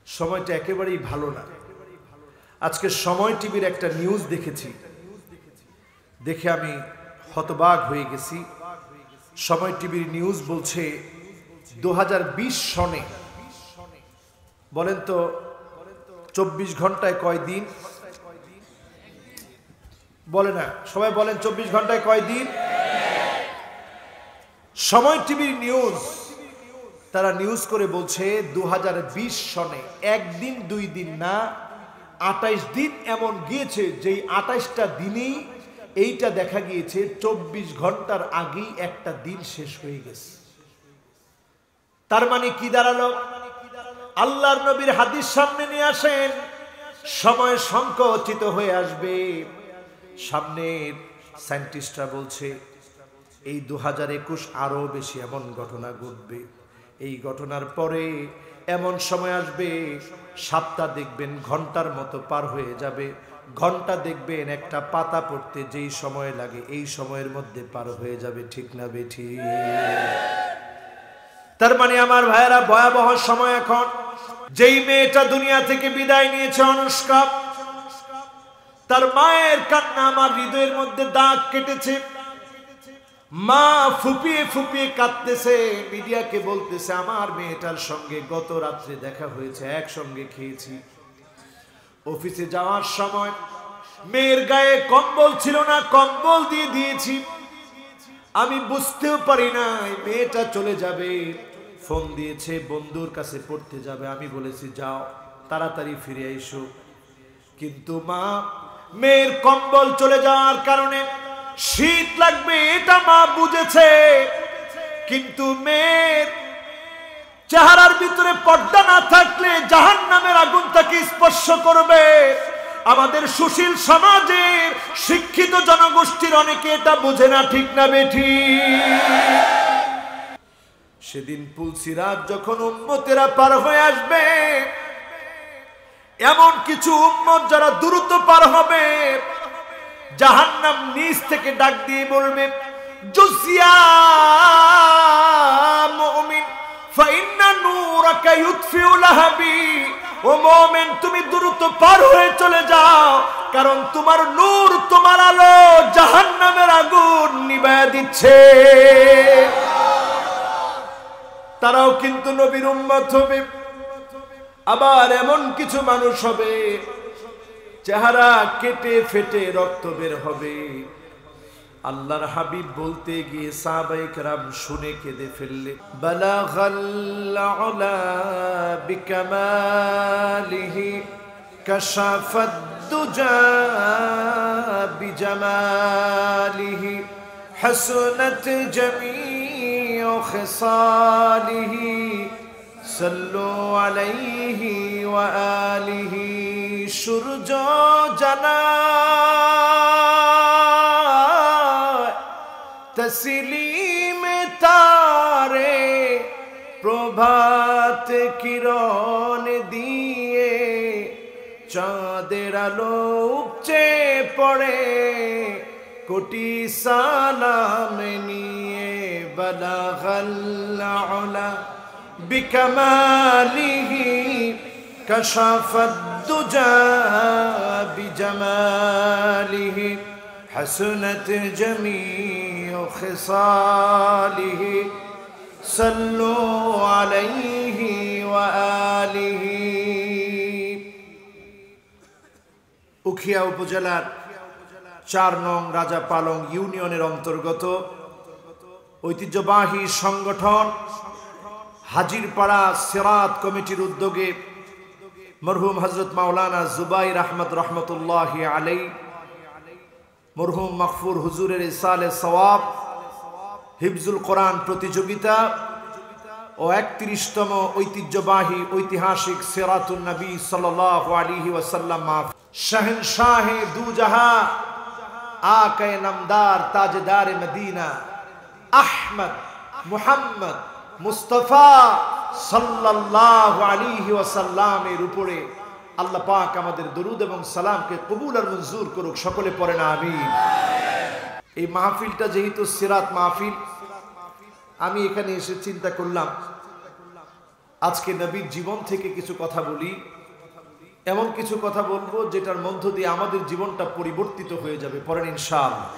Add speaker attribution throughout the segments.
Speaker 1: সময়টা একেবারেই ভালো না। আজকে সময় টিভির একটা নিউজ দেখেছি, দেখে আমি হতবাক হয়ে গেছি। সময় টিভির নিউজ বলছে 2020 সনে, বলেন তো 24 ঘন্টায় কয় দিন? বলে না, সবাই বলেন 24 ঘন্টায় কয় দিন? সময় টিভির নিউজ, তারা নিউজ করে বলছে 2020 সনে একদিন দুই দিন না 28 দিন এমন গিয়েছে, যেই 28টা দিনেই এইটা দেখা গিয়েছে 24 ঘন্টার আগেই একটা দিন শেষ হয়ে গেছে। তার মানে কি দাঁড়ালো? আল্লাহর নবীর হাদিস সামনে নিয়ে আসেন, সময় সংকুচিত হয়ে আসবে। সামনের সায়েন্টিস্টরা বলছে এই 2021 আরো বেশি এমন ঘটনা ঘটবে। এই ঘটনার পরে এমন সময় আসবে, সপ্তাহ দেখবেন ঘন্টার মতো পার হয়ে যাবে, ঘন্টা দেখবেন একটা পাতা পড়তে যেই সময় লাগে এই সময়ের মধ্যে পার হয়ে যাবে। ঠিক না বেঠিক? তার মানে আমার ভাইয়েরা, ভয়াবহ সময় এখন। যেই মেয়েটা দুনিয়া থেকে বিদায় নিয়েছে, অনুষ্কা, তার মায়ের কান্না আমার হৃদয়ের মধ্যে দাগ কেটেছে। মা ফুপিয়ে ফুপিয়ে কাঁদতেছে, মিডিয়াকে বলতেছে আমার মেয়েটার সঙ্গে গত রাত্রে দেখা হয়েছে, একসঙ্গে খেয়েছি। অফিসে যাওয়ার সময় মেয়ের গায়ে কম্বল ছিল না, কম্বল দিয়ে দিয়েছি। আমি বুঝতেও পারি নাই মেয়েটা চলে যাবে। ফোন দিয়েছে বন্ধুর কাছে পড়তে যাবে, আমি বলেছি যাও তাড়াতাড়ি ফিরে এসো। কিন্তু মা, মেয়ের কম্বল চলে যাওয়ার কারণে শীত লাগবে এটা মা বুঝেছে, কিন্তু মেয়ের চেহারার ভিতরে পর্দা না থাকলে জাহান্নামের আগুন তাকে স্পর্শ করবে। আমাদের সুশীল সমাজের শিক্ষিত জনগোষ্ঠীর অনেকে এটা বোঝে না। ঠিক না বেঠিক? সেদিন পুলসিরাত যখন উম্মতেরা পার হয়ে আসবে, এমন কিছু উম্মত যারা দ্রুত পার হবে, জাহান্নাম নিচ থেকে ডাক দিয়ে বলবে জুসিয়া মুমিন ফাইন্না নূরাকা ইউতফিউ লাহাবি। ও মুমিন, তুমি দ্রুত পার হয়ে চলে যাও, কারণ তোমার নূর, তোমার আলো জাহান্নামের আগুন নিভায়া দিচ্ছে। তারাও কিন্তু নবীর উম্মত হবে। আবার এমন কিছু মানুষ হবে চেহারা কেটে ফেটে রক্ত বের হবে। আল্লাহর হাবিব বলতে গিয়ে সাহাবায়ে কেরাম শুনে কেঁদে ফেললে, বালাগাল উলা বিকামালিহি কাশাফাদ দুজা বিজামালিহি হাসনাত জামিউ খিসালিহি সাল্লু আলাইহি ওয়া আলিহি। সূর্য জানা তসলিম তারে প্রভাত কিরণ দিয়ে, চাঁদের আলো উপচে পড়ে কোটি সালাম নিয়ে। বালাগাল উলা বিকামালিহি কাশাফাদ দুজা বিজামালিহি হাসনাত জামিউ খিসালিহি সাল্লু আলাইহি ওয়া আলিহি। উখিয়া উপজেলার 4 নং রাজাপালং ইউনিয়নের অন্তর্গত ঐতিহ্যবাহী সংগঠন হাজিরপাড়া সিরাত কমিটির উদ্যোগে মরহুম হযরত মাওলানা জুবাইর আহমদ রহমতুল্লাহি আলাইহি, মরহুম মাগফুর হুজুরের ইসালে সওয়াব হিফজুল কোরআন প্রতিযোগিতা ও 31তম ঐতিহ্যবাহী ঐতিহাসিক সিরাতুন নবী সাল্লাল্লাহু আলাইহি ওয়াসাল্লাম শাহেনশাহে দু জাহাঁ আকে নামদার তাজদার মদিনা আহমদ মুহাম্মদ মুস্তাফা সাল্লাল্লাহু আলাইহি ওয়াসাল্লামের উপরে আল্লাহ পাক আমাদের দরুদ এবং সালামকে কবুল আর মঞ্জুর করুক। সকলে পড়েন আমিন। এই মাহফিলটা যেহেতু সিরাত মাহফিল, আমি এখানে এসে চিন্তা করলাম আজকে নবীর জীবন থেকে কিছু কথা বলি, এমন কিছু কথা বলবো যেটার মধ্য দিয়ে আমাদের জীবনটা পরিবর্তিত হয়ে যাবে। পড়েন ইনশাআল্লাহ।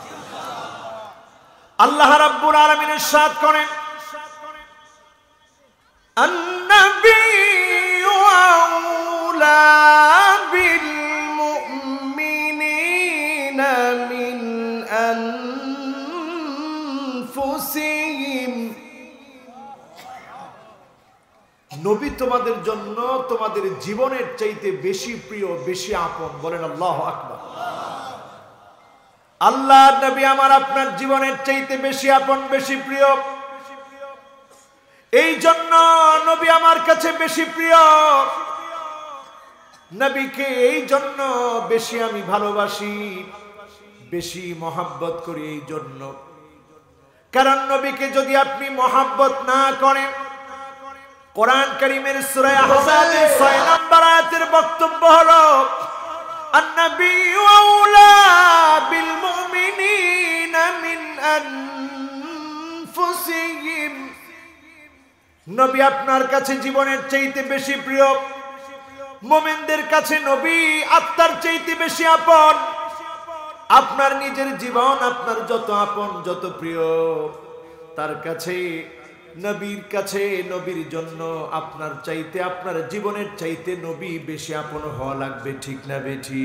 Speaker 1: আল্লাহ রাব্বুল আলামিন ইরশাদ করেন, আন-নাবিয়্যু আউলা বিল মুমিনিনা মিন আনফুসিহিম। নবী তোমাদের জন্য তোমাদের জীবনের চাইতে বেশি প্রিয়, বেশি আপন। বলেন আল্লাহু আকবার। আল্লাহ নবী আমার আপনার জীবনের চাইতে বেশি আপন, বেশি প্রিয়। এই জন্য নবী আমার কাছে বেশি প্রিয়। নবীকে এই জন্য বেশি আমি ভালোবাসি, বেশি মহব্বত করি। এই জন্য, কারণ নবীকে যদি আপনি মহব্বত না করেন, কোরআন কারীমের সূরা আহজাবের 6 নম্বর আয়াতের বক্তব্য হলো, আন-নাবিয়্যু আউলা বিল মুমিনিনা মিন আনফুসিহিম। নবী আপনার কাছে জীবনের চাইতে বেশি প্রিয়। মুমিনদের কাছে নবী আত্মার চাইতে বেশি আপন। আপনার নিজের জীবন আপনার যত আপন, যত প্রিয়, তার কাছে, নবীর কাছে, নবীর জন্য আপনার চাইতে, আপনার জীবনের চাইতে নবী বেশি আপন হওয়া লাগবে। ঠিক না বেঠি?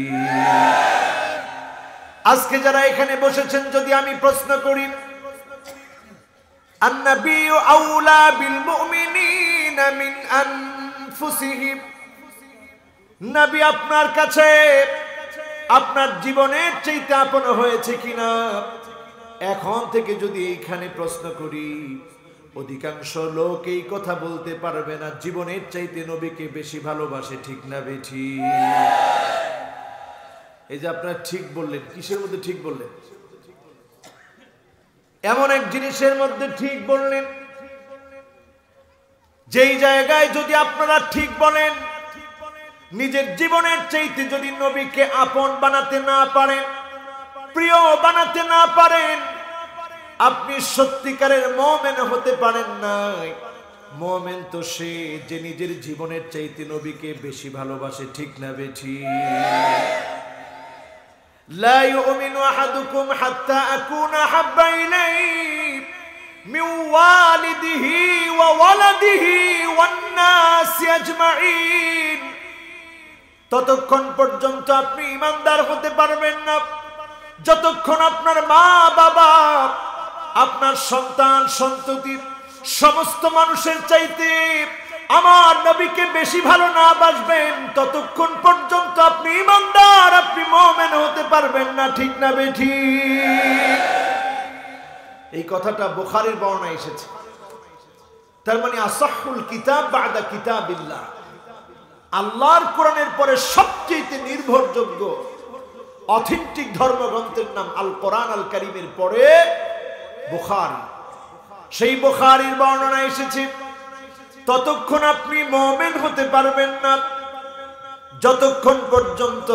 Speaker 1: আজকে যারা এখানে বসেছেন, যদি আমি প্রশ্ন করি, আন-নাবিয়্যু আউলা বিল মুমিনিনা মিন আনফুসিহিম, নবী আপনার কাছে আপনার জীবনের চাইতে আপন হয়েছে কিনা? এখন থেকে যদি এইখানে প্রশ্ন করি, অধিকাংশ লোক এই কথা বলতে পারবে না, জীবনের চাইতে নবীকে বেশি ভালোবাসে। ঠিক না বেঠি? এই যে আপনারা ঠিক বললেন, কিসের মধ্যে ঠিক বললেন? এমন এক জিনিসের মধ্যে ঠিক বললেন, যেই জায়গায় যদি আপনারা ঠিক বলেন, নিজের জীবনের চাইতে যদি নবীকে আপন বানাতে না পারেন, প্রিয় বানাতে না পারেন, আপনি সত্যিকারের মুমিন হতে পারেন না। মুমিন তো সে যে নিজের জীবনের চাইতে নবীকে বেশি ভালোবাসে। ঠিক না বেঠি? লা ইউমিনু আহাদুকুম হাত্তা আকুনা হাব্বা ইলাইহি মিন ওয়ালিদিহি ওয়া ওয়ালাদিহি ওয়ান নাস আজমাইন। ততক্ষণ পর্যন্ত আপনি ঈমানদার হতে পারবেন না যতক্ষণ আপনার মা বাবা, আপনার সন্তান সন্ততি, সমস্ত মানুষের চাইতে আমার নবীকে বেশি ভালো না বাসবেন, ততক্ষণ পর্যন্ত আপনি ঈমানদার, আপনি মুমিন হতে পারবেন না। ঠিক না বেঠিক? এই কথাটা বুখারীর বর্ণনায় এসেছে। তার মানে আসাহুল কিতাব বাদা কিতাবিল্লাহ, আল্লাহর কোরআনের পরে সবচেয়ে নির্ভরযোগ্য অথেন্টিক ধর্মগ্রন্থের নাম আল কোরআন আল কারীমের পরে বুখারী। সেই বুখারীর বর্ণনা এসেছে, ততক্ষণ আপনি মুমিন হতে পারবেন না যতক্ষণ পর্যন্ত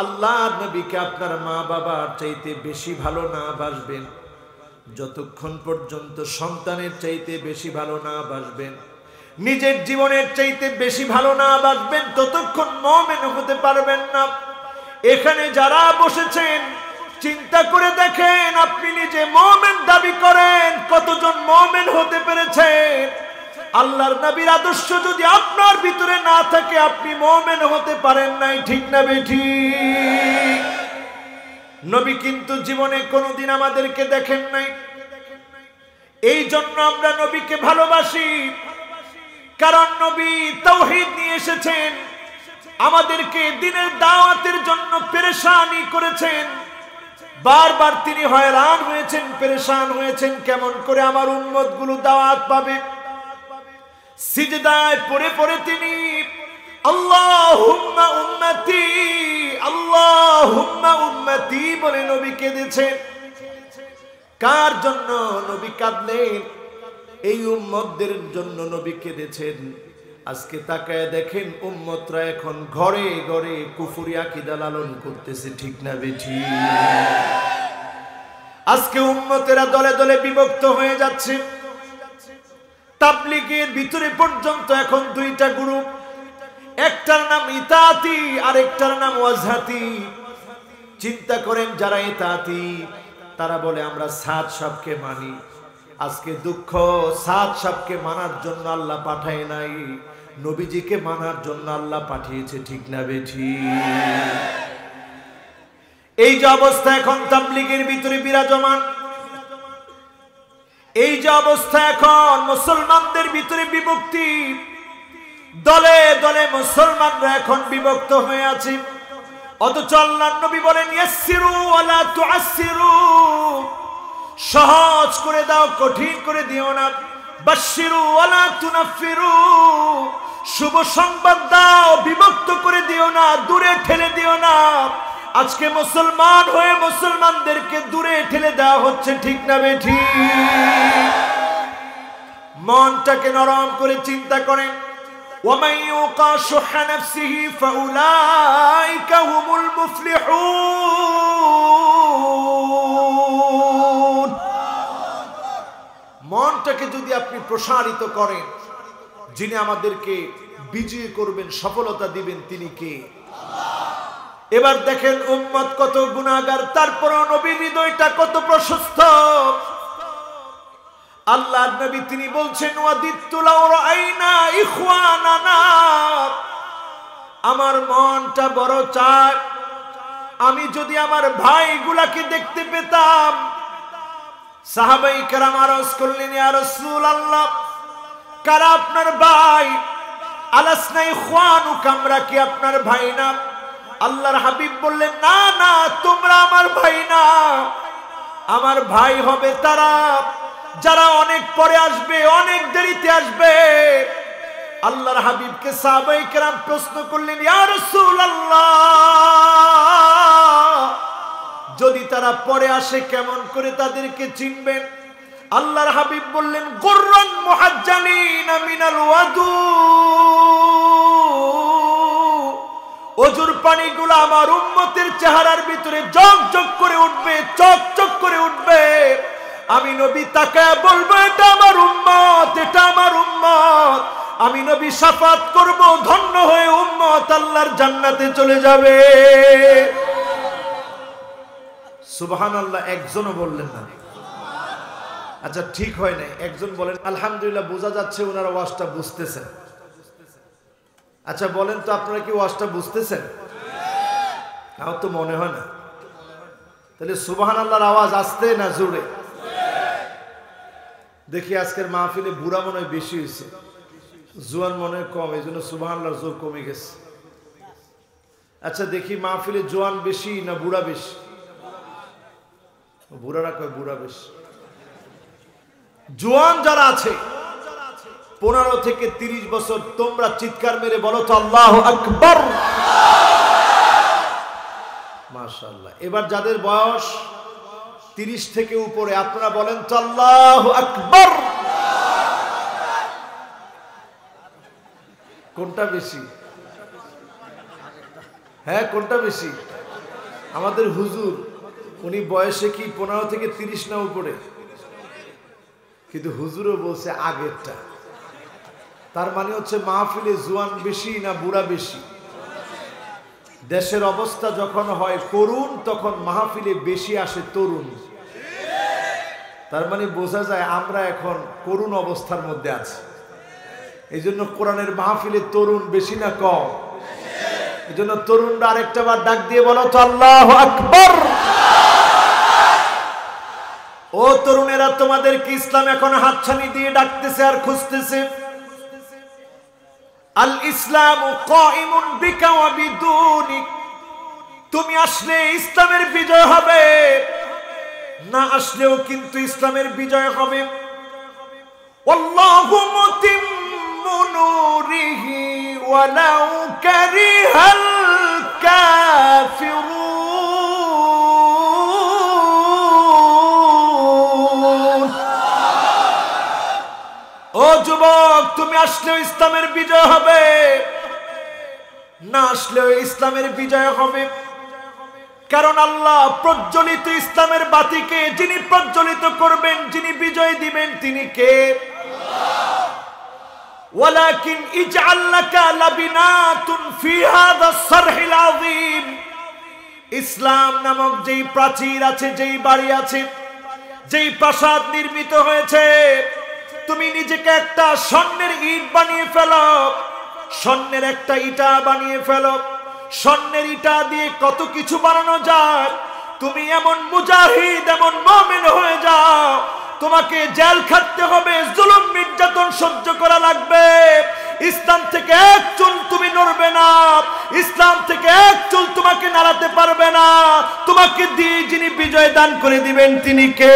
Speaker 1: আল্লাহর নবীকে আপনার মা বাবার চাইতে বেশি ভালো না বাসবেন, যতক্ষণ পর্যন্ত সন্তানের চাইতে বেশি ভালো না বাসবেন, নিজের জীবনের চাইতে বেশি ভালো না বাসবেন, ততক্ষণ মুমিন হতে পারবেন না। এখানে যারা বসেছেন, চিন্তা করে দেখেন, আপনি নিজে মুমিন দাবি করেন, কতজন মুমিন হতে পেরেছেন? আল্লাহর নবীর আদর্শ যদি আপনার ভিতরে না থাকে, আপনি মুমিন হতে পারেন নাই। ঠিক না বেঠিক? নবী কিন্তু জীবনে কোনোদিন আমাদেরকে দেখেন নাই। এই জন্য আমরা নবীকে ভালোবাসি, কারণ নবী তাওহীদ নিয়ে এসেছেন, আমাদেরকে দ্বীনের দাওয়াতের জন্য পেরেশানি করেছেন। বারবার তিনি হয়রান হয়েছেন, পেরেশান হয়েছেন, কেমন করে আমার উম্মতগুলো দাওয়াত পাবে। সিজদায় পড়ে পড়ে তিনি আল্লাহুম্মা উম্মতি, আল্লাহুম্মা উম্মতি বলে নবী কেঁদেছেন। কার জন্য নবী কাঁদলেন? এই উম্মতদের জন্য নবী কেঁদেছেন। আজকে তাকায় দেখেন, উম্মতরা এখন ঘরে ঘরে কুফরি আকীদা লালন করতেছে। ঠিক না বেঠিক? আজকে উম্মতেরা দলে দলে বিভক্ত হয়ে যাচ্ছে। তাবলীগের ভিতরে পর্যন্ত এখন দুইটা গ্রুপ, একটার নাম ইতাতি আর একটার নাম ওয়াজহাতি। চিন্তা করেন, যারা ইতাতি তারা বলে আমরা সাদ সাহেবকে মানি। আজকে দুঃখ, সাদ সাহেবকে মানার জন্য আল্লাহ পাঠায় নাই, নবীজিকে মানার জন্য আল্লাহ পাঠিয়েছে। ঠিক না বেঠিক? এই যে অবস্থা এখন তাবলীগের ভিতরে বিরাজমান, এই যে অবস্থা এখন মুসলমানদের ভিতরে বিভক্তি, দলে দলে মুসলমানরা এখন বিভক্ত হয়ে আছে। অথচ আল্লাহর নবী বলেন ইয়াসসিরু ওয়ালা তুআসসিরু, সহজ করে দাও, কঠিন করে দিও না। বাশশিরু ওয়ালা তুনাফিরু, শুভ সংবাদ দাও, বিভক্ত করে দিও না, দূরে ঠেলে দিও না। আজকে মুসলমান হয়ে মুসলমানদেরকে দূরে ঠেলে দেওয়া হচ্ছে। ঠিক না বেঠিক? মনটাকে নরম করে চিন্তা করেন। وَمَنْ يُوقَ شُحَّ نَفْسِهِ فَأُولَئِكَ هُمُ الْمُفْلِحُونَ। মনটাকে যদি আপনি প্রসারিত করেন, যিনি আমাদেরকে বিজয়ী করবেন, সফলতা দিবেন, তিনি কে? এবার দেখেন উম্মত কত গুনাহগার, তারপরও নবীর হৃদয়টা কত প্রশস্ত। আল্লাহর নবী তিনি বলছেন ওয়াদিতু লাউ রাআইনা ইখওয়ানানা, আমার মনটা বড় চায় আমি যদি আমার ভাইগুলাকে দেখতে পেতাম। সাহাবায়ে কেরাম আরজ করলেন ইয়া রাসূলুল্লাহ, কারা আপনার ভাই? আলাসনা ইখওয়ানুকা, আমরা কি আপনার ভাই না? আল্লাহর হাবিব বললেন না না, তোমরা আমার ভাই না, আমার ভাই হবে তারা যারা অনেক পরে আসবে, অনেক দেরিতে আসবে। আল্লাহর হাবিবকে সাহাবায়ে কেরাম প্রশ্ন করলেন ইয়া রাসূলুল্লাহ, যদি তারা পরে আসে কেমন করে তাদেরকে চিনবেন? আল্লাহর হাবিব বললেন গুররান মুহাজ্জালিনা মিনাল ওয়াদু, ওজুর পানিগুলো আমার উম্মতের চেহারার ভিতরে ঝকঝক করে উঠবে, চকচক করে উঠবে। আমি নবী তাকায় বলবো এটা আমার উম্মত, এটা আমার উম্মত। আমি নবী শাফাত করব, ধন্য হয়ে উম্মত আল্লাহর জান্নাতে চলে যাবে। সুবহানাল্লাহ। একজনও বললেন না। আচ্ছা ঠিক হয় না, একজন বলেন আলহামদুলিল্লাহ, বোঝা যাচ্ছে ওনারা ওয়াজটা বুঝতেছেন। আচ্ছা বলেন তো আপনারা কি ওয়াজটা বুঝতেছেন? আমার তো মনে হয় না। তাহলে সুবহানাল্লাহর আওয়াজ আসতে না জোরে? দেখি আজকের মাহফিলে বুড়া মনে হয় বেশি হয়েছে, জোয়ান মনে হয় কম, এই জন্য সুবহানাল্লাহর জোর কমে গেছে। আচ্ছা দেখি মাহফিলে জোয়ান বেশি না বুড়া বেশি? বুড়ারা কয় বুড়া বেশি। জোয়ান যারা আছে 15 থেকে 30 বছর, তোমরা চিৎকার মেরে বলো তো আল্লাহু আকবার। মাশাআল্লাহ। এবার যাদের বয়স 30 থেকে উপরে, আপনারা বলেন তো আল্লাহু আকবার। কোনটা বেশি? হ্যাঁ কোনটা বেশি? আমাদের হুজুর উনি বয়সে কি 15 থেকে 30 না উপরে? কিন্তু হুজুরও বলছে আগেরটা। তার মানে হচ্ছে মাহফিলে জোয়ান বেশি না বুড়া বেশি? দেশের অবস্থা যখন হয় করুণ, তখন মাহফিলে বেশি আসে তরুণ। তার মানে বোঝা যায় আমরা এখন করুণ অবস্থার মধ্যে আছি। এই জন্য কোরআনের মাহফিলে তরুণ বেশি না কম? এই জন্য তরুণরা আরেকটা বার ডাক দিয়ে বলো তো আল্লাহু আকবার। ও তরুণেরা, তোমাদেরকে ইসলাম এখন হাতছানি দিয়ে ডাকতেছে আর খুঁজতেছে। আল ইসলামু কাইমুন বিকা ওয়া বিদুনিক, তুমি আসলে ইসলামের বিজয় হবে, না আসলেও কিন্তু ইসলামের বিজয় হবে। আল্লাহু মুতিম্মু নূরিহি ওয়ালাউ কারিহাল কাফিরুন। ও যুবক, তুমি আসলেও ইসলামের বিজয় হবে, না আসলেও ইসলামের বিজয় হবে। কারণ আল্লাহ প্রজ্বলিত ইসলামের বাতিকে যিনি প্রজ্বলিত করবেন, যিনি বিজয় দিবেন, তিনি কে? ওয়ালাকিন ইজআল লাকা লাবিনাতুন ফি হাযা সারহিল আযীম। ইসলাম নামক যেই প্রাচীর আছে, যেই বাড়ি আছে, যেই প্রাসাদ নির্মিত হয়েছে, তুমি নিজেকে একটা স্বর্ণের ইট বানিয়ে ফেলো, স্বর্ণের একটা ইটা বানিয়ে ফেলো। স্বর্ণের ইটা দিয়ে কত কিছু বানানো যায়। তুমি এমন মুজাহিদ, এমন মুমিন হয়ে যাও, তোমাকে জেল খাটতে হবে, জুলুম নির্যাতন সহ্য করা লাগবে। ইসলাম থেকে এক চুল তুমি নড়বে না, ইসলাম থেকে এক চুল তোমাকে নাড়াতে পারবে না। তোমাকে দিয়ে যিনি বিজয় দান করে দিবেন তিনি কে?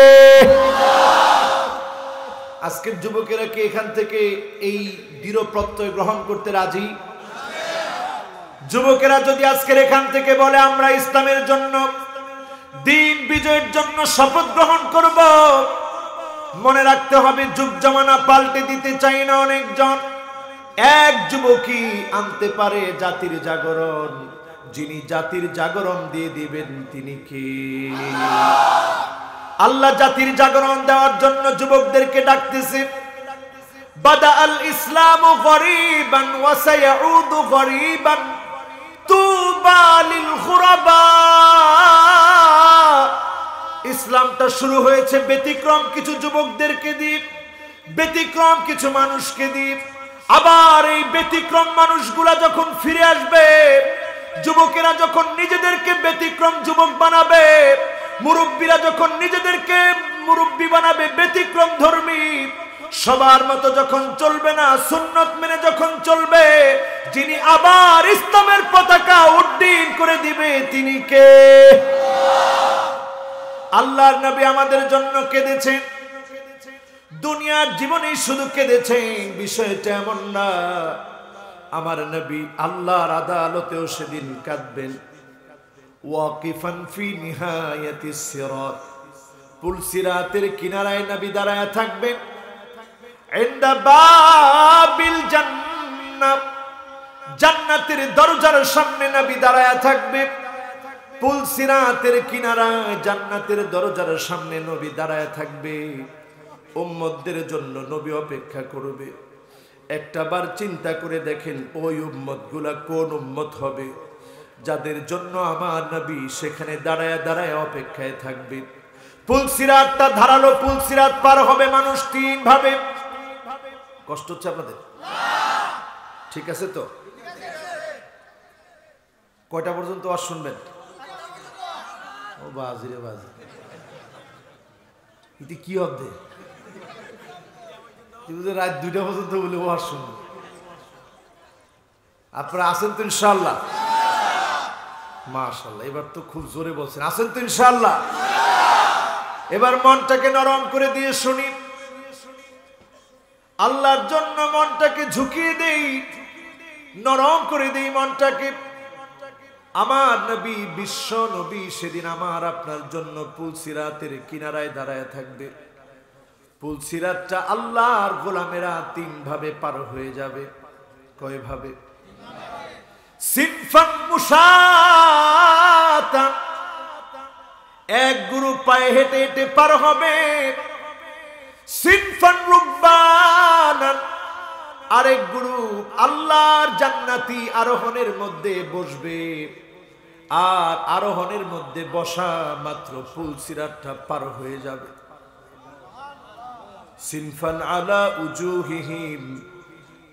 Speaker 1: আজকের যুবকেরা কি এখান থেকে এই দৃঢ় প্রত্যয় গ্রহণ করতে রাজি? যুবকেরা যদি আজকের এখান থেকে বলে আমরা ইসলামের জন্য, দিন বিজয়ের জন্য শপথ গ্রহণ করব, মনে রাখতে হবে যুগ জামানা পাল্টে দিতে চাই না অনেকজন। এক যুবকই আনতে পারে জাতির জাগরণ। যিনি জাতির জাগরণ দিয়ে দিবেন তিনি কে? আল্লাহ জাতির জাগরণ দেওয়ার জন্য যুবকদেরকে ডাকতেছে। বাদা আল ইসলামু গরীবান ওয়া সায়াউদু গরীবান তুবা লিল গুরাবা। ইসলামটা শুরু হয়েছে ব্যতিক্রম কিছু যুবকদেরকে দিয়ে, ব্যতিক্রম কিছু মানুষকে দিয়ে। আবার এই ব্যতিক্রম মানুষগুলা যখন ফিরে আসবে, যুবকেরা যখন নিজেদেরকে ব্যতিক্রম যুবক বানাবে, মুরব্বীরা যখন নিজেদেরকে মুরব্বী বানাবে, ব্যতিক্রম ধর্মী, সবার মতো যখন চলবে না, সুন্নত মেনে যখন চলবে, যিনি আবার ইসলামের পতাকা উড্ডীন করে দিবে তিনি কে? আল্লাহর নবী আমাদের জন্য কেঁদেছেন, দুনিয়ার জীবনে শুধু কেঁদেছেন বিষয়টা এমন না। আমার নবী আল্লাহর আদালতেও সেদিন কাঁদবেন। ওয়াকিফান ফি নিহায়াতিস সিরাত, পুল সিরাতের কিনারায় নবী দাঁড়ায় থাকবেন। ইনদা বাবিল জান্নাহ, জান্নাতের দরজার সামনে নবী দাঁড়ায় থাকবে। পুল সিরাতের কিনারায় জান্নাতের দরজার সামনে নবী দাঁড়ায় থাকবে। উম্মতদের জন্য নবী অপেক্ষা করবে। একটাবার চিন্তা করে দেখেন ওই উম্মতগুলা কোন উম্মত হবে যাদের জন্য আমার নবী সেখানে দাঁড়ায় দাঁড়ায় অপেক্ষায় থাকবে। পুল সিরাতটা ধারালো, পুল সিরাত পার হবে মানুষ তিন ভাবে। কষ্ট হচ্ছে আপনাদের? ঠিক আছে তো? কয়টা পর্যন্ত আর শুনবেন? ও বাজি রে বাজি, এটি কি হবে? রাত 2টা পর্যন্ত বলে ও আর শুনবেন। আপনারা আছেন তো ইনশাআল্লাহ? মাশাআল্লাহ, এবার তো খুব জোরে বলছেন। আছেন তো ইনশাআল্লাহ? এবার মনটাকে নরম করে দিয়ে শুনি। আল্লাহর জন্য মনটাকে ঝুঁকিয়ে দেই, নরম করে দেই মনটাকে। আমার নবী, বিশ্ব নবী সেদিন আমার আপনার জন্য পুল সিরাতের কিনারায় দাঁড়ায় থাকবে। পুল সিরাতটা আল্লাহর গোলামেরা তিন ভাবে পার হয়ে যাবে। কয় ভাবে? সিনফান মুশাতান, এক গ্রুপ পায়ে হেঁটে হেঁটে পার হবে। সিনফান রুকবানান, আরেক গ্রুপ আল্লাহর জান্নাতি আরোহণের মধ্যে বসবে। আর আরোহণের মধ্যে বসা মাত্র পুল সিরাতটা পার হয়ে যাবে। সিনফান আলা উজুহিহিম,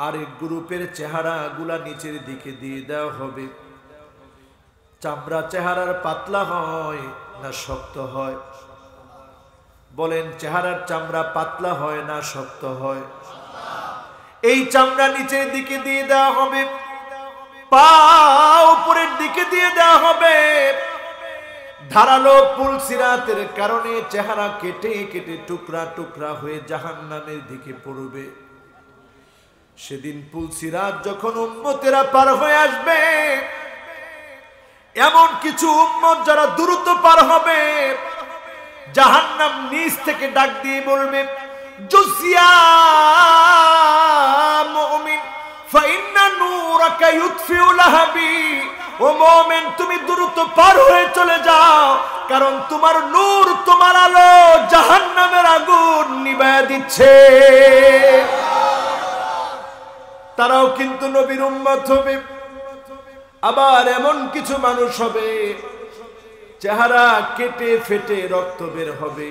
Speaker 1: আরেক গ্রুপের চেহারা গুলা নিচের দিকে দিয়ে দেওয়া হবে। চামড়া চেহারার পাতলা হয় না শক্ত হয়? বলেন, চেহারার চামড়া পাতলা হয় না শক্ত হয়? এই চামড়া নিচের দিকে দিয়ে দেওয়া হবে, পা উপরের দিকে দিয়ে দেওয়া হবে। ধারালো পুল সিরাতের কারণে চেহারা কেটে কেটে টুকরা টুকরা হয়ে জাহান্নামের দিকে পড়বে। সেদিন পুল সিরাত যখন উম্মতেরা পার হয়ে আসবে, এমন কিছু উম্মত যারা দ্রুত পার হবে, জাহান্নাম নিচ থেকে ডাক দিয়ে বলবে, জুসিয়া মুমিন ফাইন্না নূরাকা ইউতফিউ লাহাবি। ও মুমিন, তুমি দ্রুত পার হয়ে চলে যাও, কারণ তোমার নূর, তোমার আলো জাহান্নামের আগুন নিভায়া দিচ্ছে। তারাও কিন্তু নবীর উম্মত হবে। আবার এমন কিছু মানুষ হবে চেহারা কেটে ফেটে রক্ত বের হবে।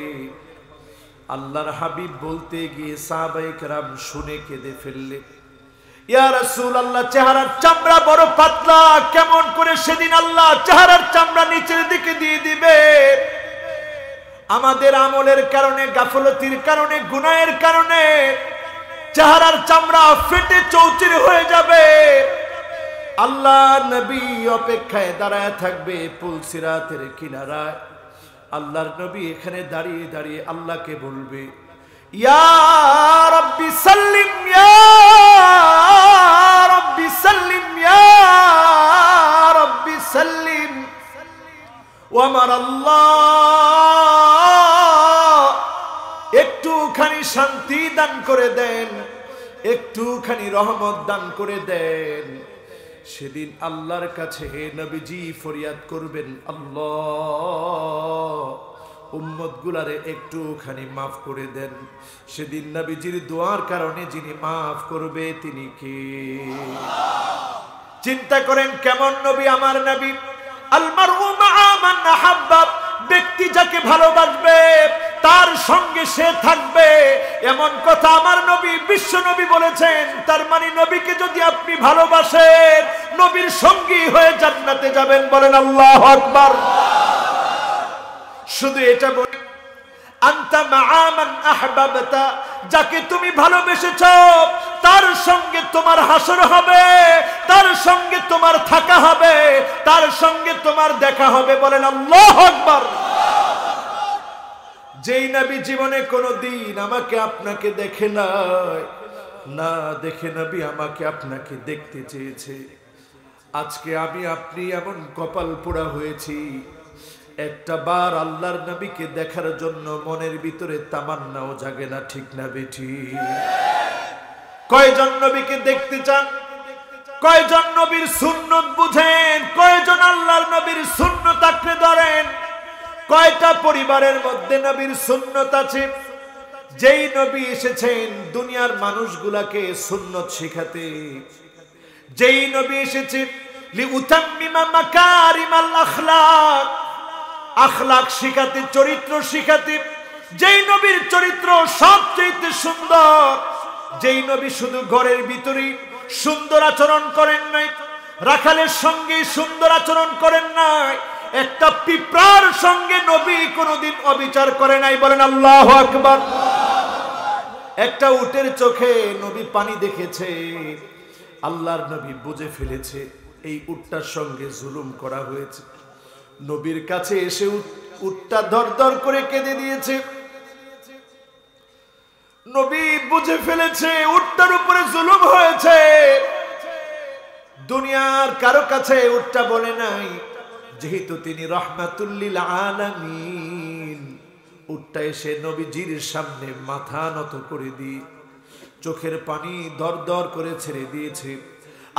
Speaker 1: আল্লাহর হাবিব বলতে গিয়ে সাহাবায়ে কেরাম শুনে কেঁদে ফেললেন, ইয়া রাসূলুল্লাহ, চেহারার চামড়া বড় পাতলা, কেমন করে সেদিন আল্লাহ চেহারার চামড়া নিচের দিকে দিয়ে দিবে? আমাদের আমলের কারণে, গাফলতির কারণে, গুনাহের কারণে চেহারার চামড়া ফেটে চৌচির হয়ে যাবে। আল্লাহ নবী অপেক্ষায় দাঁড়ায় থাকবে পুলসিরাতের কিনারায়। আল্লাহর নবী এখানে দাঁড়িয়ে দাঁড়িয়ে আল্লাহকে বলবে, ইয়া রাব্বি সাল্লিম, ইয়া রাব্বি সাল্লিম, ইয়া রাব্বি সাল্লিম। ও আমার আল্লাহ, একটুখানি শান্তি দান করে দেন, একটুখানি রহমত দান করে দেন। সেদিন আল্লাহর কাছে নবীজি ফরিয়াদ করবেন, আল্লাহ উম্মত গুলারে একটুখানি মাফ করে দেন। সেদিন নবীজির দোয়ার কারণে যিনি মাফ করবে তিনি কে? চিন্তা করেন কেমন নবী আমার নবী। আল মারউ মা'a মান আহাব্বা, ব্যক্তি যাকে ভালোবাসবে তার সঙ্গে সে থাকবে, এমন কথা আমার নবী বিশ্ব নবী বলেছেন। তার মানে নবীকে যদি আপনি ভালোবাসেন, নবীর সঙ্গী হয়ে জান্নাতে যাবেন। বলেন আল্লাহু আকবার। শুধু এটা বলি, আনতা মা'a মান আহবাবতা, যাকে তুমি ভালোবেসেছো তার সঙ্গে তোমার হাসর হবে, তার সঙ্গে তোমার থাকা হবে, তার সঙ্গে তোমার দেখা হবে। বলেন আল্লাহু আকবার। যেই নবী জীবনে কোনোদিন আমাকে আপনাকে দেখে নাই, না দেখে নবী আমাকে আপনাকে দেখতে চেয়েছে, আজকে আমি আপনি এমন কপাল পোড়া হয়েছি, একটা বার আল্লাহর নবীকে দেখার জন্য মনের ভিতরে তামান্নাও জাগে না, ঠিক না বেঠি? কয়জন নবীকে দেখতে চান? কয়জন নবীর সুন্নত বুঝেন? কয়জন আল্লাহর নবীর সুন্নত আঁকড়ে ধরেন? কয়টা পরিবারের মধ্যে নবীর সুন্নত আছে? যেই নবী এসেছেন দুনিয়ার মানুষগুলাকে সুন্নত শিখাতে, যেই নবী এসেছে লিউতাম্মিমা মাকারিমাল আখলাক, আখলাক শিখাতে, চরিত্র শিখাতে, যেই নবীর চরিত্র সবচেয়ে সুন্দর, যেই নবী শুধু ঘরের ভিতরেই সুন্দর আচরণ করেন নাই, রাখালের সঙ্গে সুন্দর আচরণ করেন নাই, একটা পিঁপড়ার সঙ্গে নবী কোনোদিন অবিচার করে নাই। বলেন আল্লাহু আকবার। একটা উটের চোখে নবী পানি দেখেছে, আল্লাহর নবী বুঝে ফেলেছে এই উটটার সঙ্গে জুলুম করা হয়েছে। নবীর কাছে এসে উটটা ধর করে কেঁদে দিয়েছে। নবী বুঝে ফেলেছে উটটার উপরে জুলুম হয়েছে। দুনিয়ার কারো কাছে উটটা বলে নাই, যেহেতু তিনি রাহমাতুল লিল আলামিন, উটটা এসে নবীজির সামনে মাথা নত করে দিয়ে চোখের পানি দর করে ছেড়ে দিয়েছে।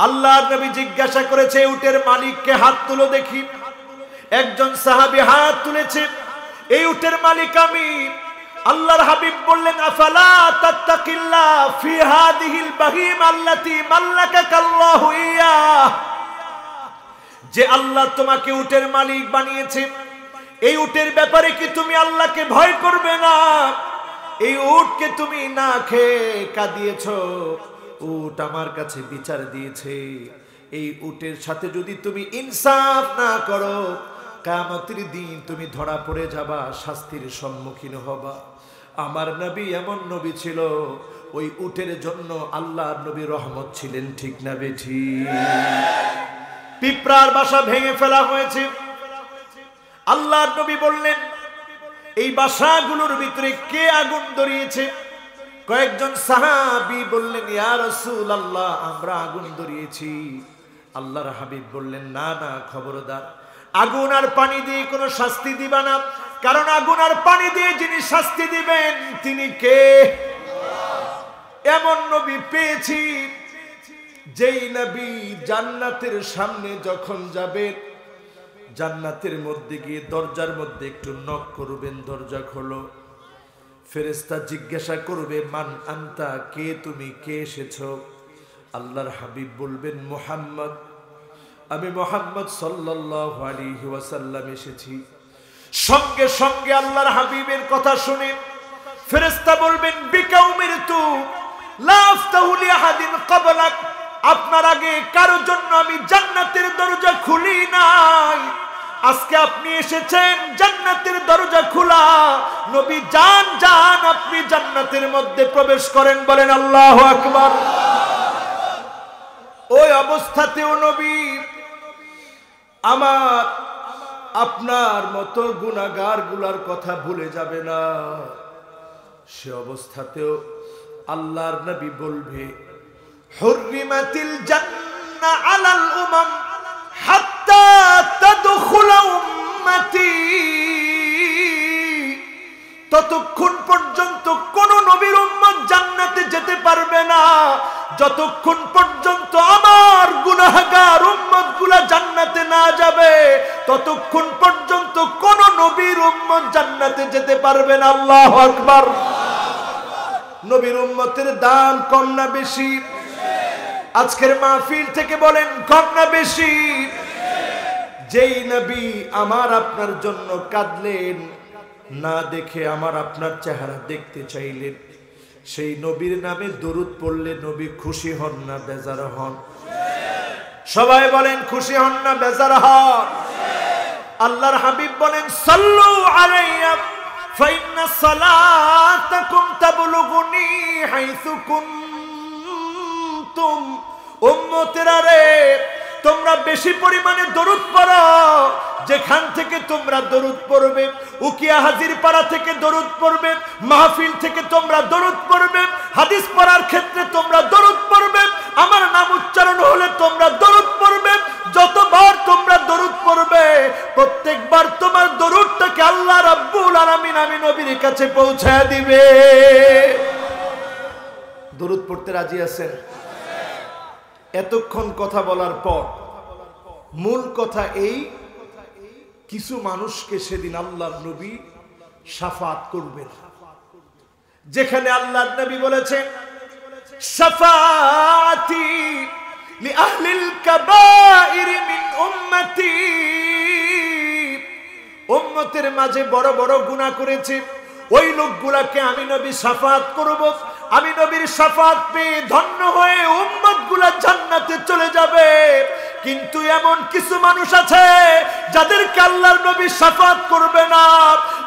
Speaker 1: আল্লাহর নবী জিজ্ঞাসা করেছে, উটের মালিককে হাত তুলো দেখি। একজন সাহাবী হাত তুলেছে, এই উটের মালিক আমি। আল্লাহর হাবিব বললেন, আফালা তাত্তাকিল্লাহ ফি হাদিহিল বাহিম আল্লাতী মাল্লাকাকাল্লাহু ইয়া, যে আল্লাহ তোমাকে উটের মালিক বানিয়েছে, এই উটের ব্যাপারে কি তুমি আল্লাহকে ভয় করবে না? এই উটকে তুমি না খেয়ে কাঁদিয়েছো, উট আমার কাছে বিচার দিয়েছে। এই উটের সাথে যদি তুমি ইনসাফ না করো, কিয়ামতের দিন তুমি ধরা পড়ে যাবা, শাস্তির সম্মুখীন হবা। আমার নবী এমন নবী ছিল, ওই উটের জন্য আল্লাহর নবী রহমত ছিলেন, ঠিক না বেঠি? পিঁপড়ার বাসা ভেঙে ফেলা হয়েছে। আল্লাহর নবী বললেন, এই বাসাগুলোর ভিতরে কে আগুন ধরিয়েছে? কয়েকজন সাহাবী বললেন, ইয়া রাসূলুল্লাহ, আমরা আগুন ধরিয়েছি। আল্লাহর হাবিব বললেন, না না, খবরদার, আগুন আর পানি দিয়ে কোনো শাস্তি দিবা না, কারণ আগুন আর পানি দিয়ে যিনি শাস্তি দিবেন তিনি কে? এমন নবী পেয়েছি, যেই নবী জান্নাতের সামনে যখন যাবেন, জান্নাতের মধ্যে গিয়ে দরজার মধ্যে একটু নক করবেন, দরজা খোলো, ফেরেশতা জিজ্ঞাসা করবে, মান আনতা, কে তুমি, কে এসেছো? আল্লাহর হাবিব বলবেন, মুহাম্মদ, আমি মুহাম্মদ সাল্লাল্লাহু আলাইহি ওয়াসাল্লাম এসেছি। সঙ্গে সঙ্গে আল্লাহর হাবিবের কথা শুনে ফেরেশতা বলবেন, বিকা উমিরতু লা আফতাহু লিআহাদিন ক্বাবলাক, আপনার আগে কারো জন্য আমি জান্নাতের দরজা খুলি নাই, আজকে আপনি এসেছেন, জান্নাতের দরজা খোলা। নবী যান যান, আপনি জান্নাতের মধ্যে প্রবেশ করেন, বলেন আল্লাহু আকবার। ওই অবস্থাতেও নবী আমার আপনার মতো গুনাহগার গুলার কথা ভুলে যাবে না। সে অবস্থাতেও আল্লাহর নবী বলবে, হুররিমাতিল জান্নাহ আলাল উমাম হাত্তা তাদখুলা উম্মতি, ততক্ষণ পর্যন্ত কোন নবীর উম্মত জান্নাতে যেতে পারবে না যতক্ষণ পর্যন্ত আমার গুনাহগার উম্মতগুলা জান্নাতে না যাবে, ততক্ষণ পর্যন্ত কোন নবীর উম্মত জান্নাতে যেতে পারবে না। আল্লাহু আকবার। নবীর উম্মতের দাম কম না বেশি? আজকের মাহফিল থেকে বলেন, কম না বেশি? যেই নবী আমার আপনার জন্য কাঁদলেন, না দেখে আমার আপনার চেহারা দেখতে চাইলেন, সেই নবীর নামে দরুদ পড়লে নবী খুশি হন না বেজার হন? সবাই বলেন, খুশি হন না বেজার হন? আল্লাহর হাবিব বলেন, সাল্লু আলাইয়া ফাইন্না সালাতাকুম তাবলুগুনি হাইসু কুনতুম। উম্মতেরা রে, তোমরা বেশি পরিমাণে দরুদ পড়ো, যেখান থেকে তোমরা দরুদ পড়বে, উকিয়া হাজির পাড়া থেকে দরুদ পড়বে, মাহফিল থেকে তোমরা দরুদ পড়বে, হাদিস পড়ার ক্ষেত্রে তোমরা দরুদ পড়বে, আমার নাম উচ্চারণ হলে তোমরা দরুদ পড়বে। যতবার তোমরা দরুদ পড়বে, প্রত্যেকবার তোমার দরুদটাকে আল্লাহ রাব্বুল আলামিন আমি নবীর কাছে পৌঁছায় দিবে। দরুদ পড়তে রাজি আছেন? এতক্ষণ কথা বলার পর মূল কথা এই, কিছু মানুষকে সেদিন আল্লাহর নবী শাফাত করবেন, যেখানে আল্লাহর নবী বলেছেন, শাফাআতি লি আহলিল কাবাইর মিন উম্মতি। উম্মতের মাঝে বড় বড় গুনাহ করেছে, ওই লোকগুলাকে আমি নবী শাফাত করব। আমি নবীর শাফাত পেয়ে ধন্য হয়ে উম্মতগুলা জান্নাতে চলে যাবে। কিন্তু এমন কিছু মানুষ আছে যাদেরকে আল্লাহর নবী শাফাত করবে না।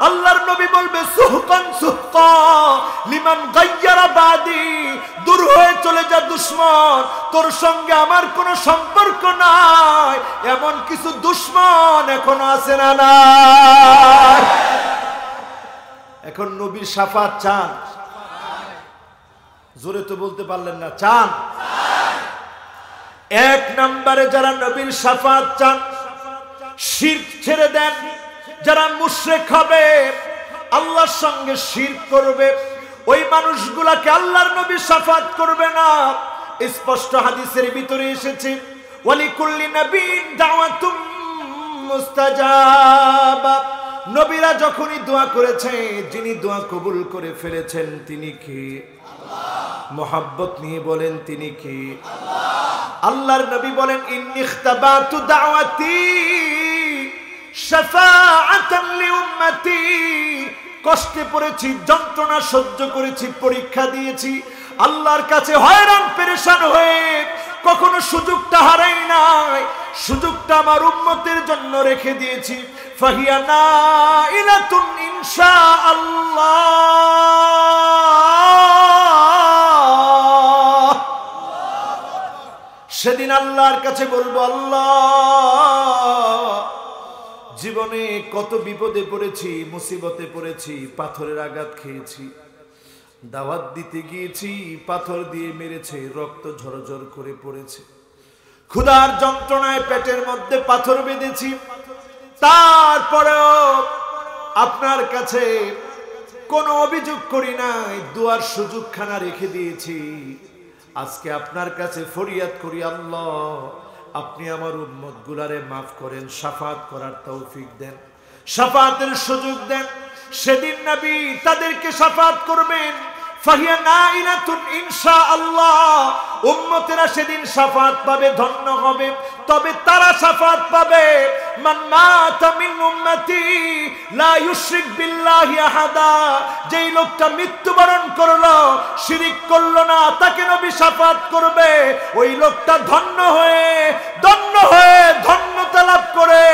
Speaker 1: আল্লাহর নবী বলবে, সুহকান সুহকা লিমান গায়্যারা বাদি, দূর হয়ে চলে যা দুশমন, তোর সঙ্গে আমার কোনো সম্পর্ক নাই। এমন কিছু দুশমন এখনো আছে না? না, এখন নবীর শাফাত চান? জোরে তো বলতে পারলেন না, চান? এক নম্বরে যারা নবীর শাফাত চান, শিরক ছেড়ে দেন। যারা মুশরিক হবে, আল্লাহর সঙ্গে শিরক করবে, ওই মানুষগুলাকে আল্লাহর নবী শাফাত করবে না। স্পষ্ট হাদিসের ভিতরে এসেছে, ওয়ালিকুল্লি নবিয়্যিন দাওয়াতুম মুস্তাজাবা। নবীরা যখনই দোয়া করেছে, যিনি দোয়া কবুল করে ফেলেছেন তিনি কে? মোহাব্বত নিয়ে বলেন, তিনি কে? আল্লাহর নবী বলেন, ইন্নী ইখতাবাতু দাওয়াতি শাফাআতান লিউম্মতি। কষ্টে পড়েছি, যন্ত্রণা সহ্য করেছি, পরীক্ষা দিয়েছি, আল্লাহর কাছে হয়রান পেরেশান হয়ে কখনো সুযোগটা হারাই নাই। সুযোগটা আমার উম্মতের জন্য রেখে দিয়েছি। ফাহিয়া নাইলাতুন ইনশাআল্লাহ। সেদিন আল্লাহর কাছে বলবো, আল্লাহ, জীবনে কত বিপদে পড়েছি, মুসিবতে পড়েছি, পাথরের আঘাত খেয়েছি, দাওয়াত দিতে গিয়েছি, পাথর দিয়ে মেরেছে, রক্ত ঝরঝর করে পড়েছে, ক্ষুধার যন্ত্রণায় পেটের মধ্যে পাথর বেঁধেছি, তারপরেও আপনার কাছে কোনো অভিযোগ করি নাই, দুয়ার সুযোগখানা রেখে দিয়েছি। আজকে আপনার কাছে ফরিয়াদ করি, আল্লাহ, আপনি আমার উম্মত গুলারে মাফ করেন, শাফাত করার তৌফিক দেন, শাফাতের সুযোগ দেন। সেদিন নবী তাদেরকে শাফাত করবেন। ফাহিয়া নাইলাতুন ইনশাআল্লাহ। উম্মতেরা সেদিন শাফাত পাবে, ধন্য হবে। তবে তারা শাফাত পাবে মান মাতা মিন উম্মতি লা ইউশরিক বিল্লাহি আহাদা, যেই লোকটা মৃত্যুবরণ করলো, শিরিক করলো না, তাকে নবী শাফাত করবে। ওই লোকটা ধন্য হয়ে ধন্যতা লাভ করে,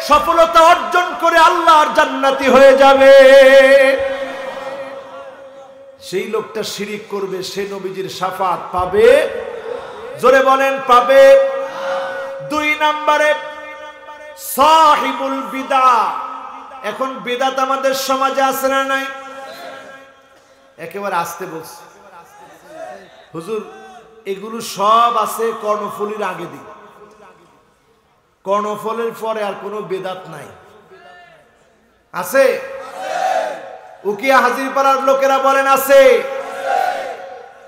Speaker 1: সফলতা অর্জন করে আল্লাহর জান্নাতি হয়ে যাবে। সেই লোকটা শিরিক করবে, সে নবীজির শাফাত পাবে? জোরে বলেন পাবে। 2 নম্বরে সাহিবুল বিদআহ। এখন বিদআত আমাদের সমাজে আছে না নাই? একেবারে আসতে বলছি হুজুর, এগুলো সব আছে কর্ণফুলীর আগে দিন, কর্ণফুলের পরে আর কোনো বিদআত নাই। আছে? উকিয়া হাজিরপাড়ার লোকেরা বলেন আছে?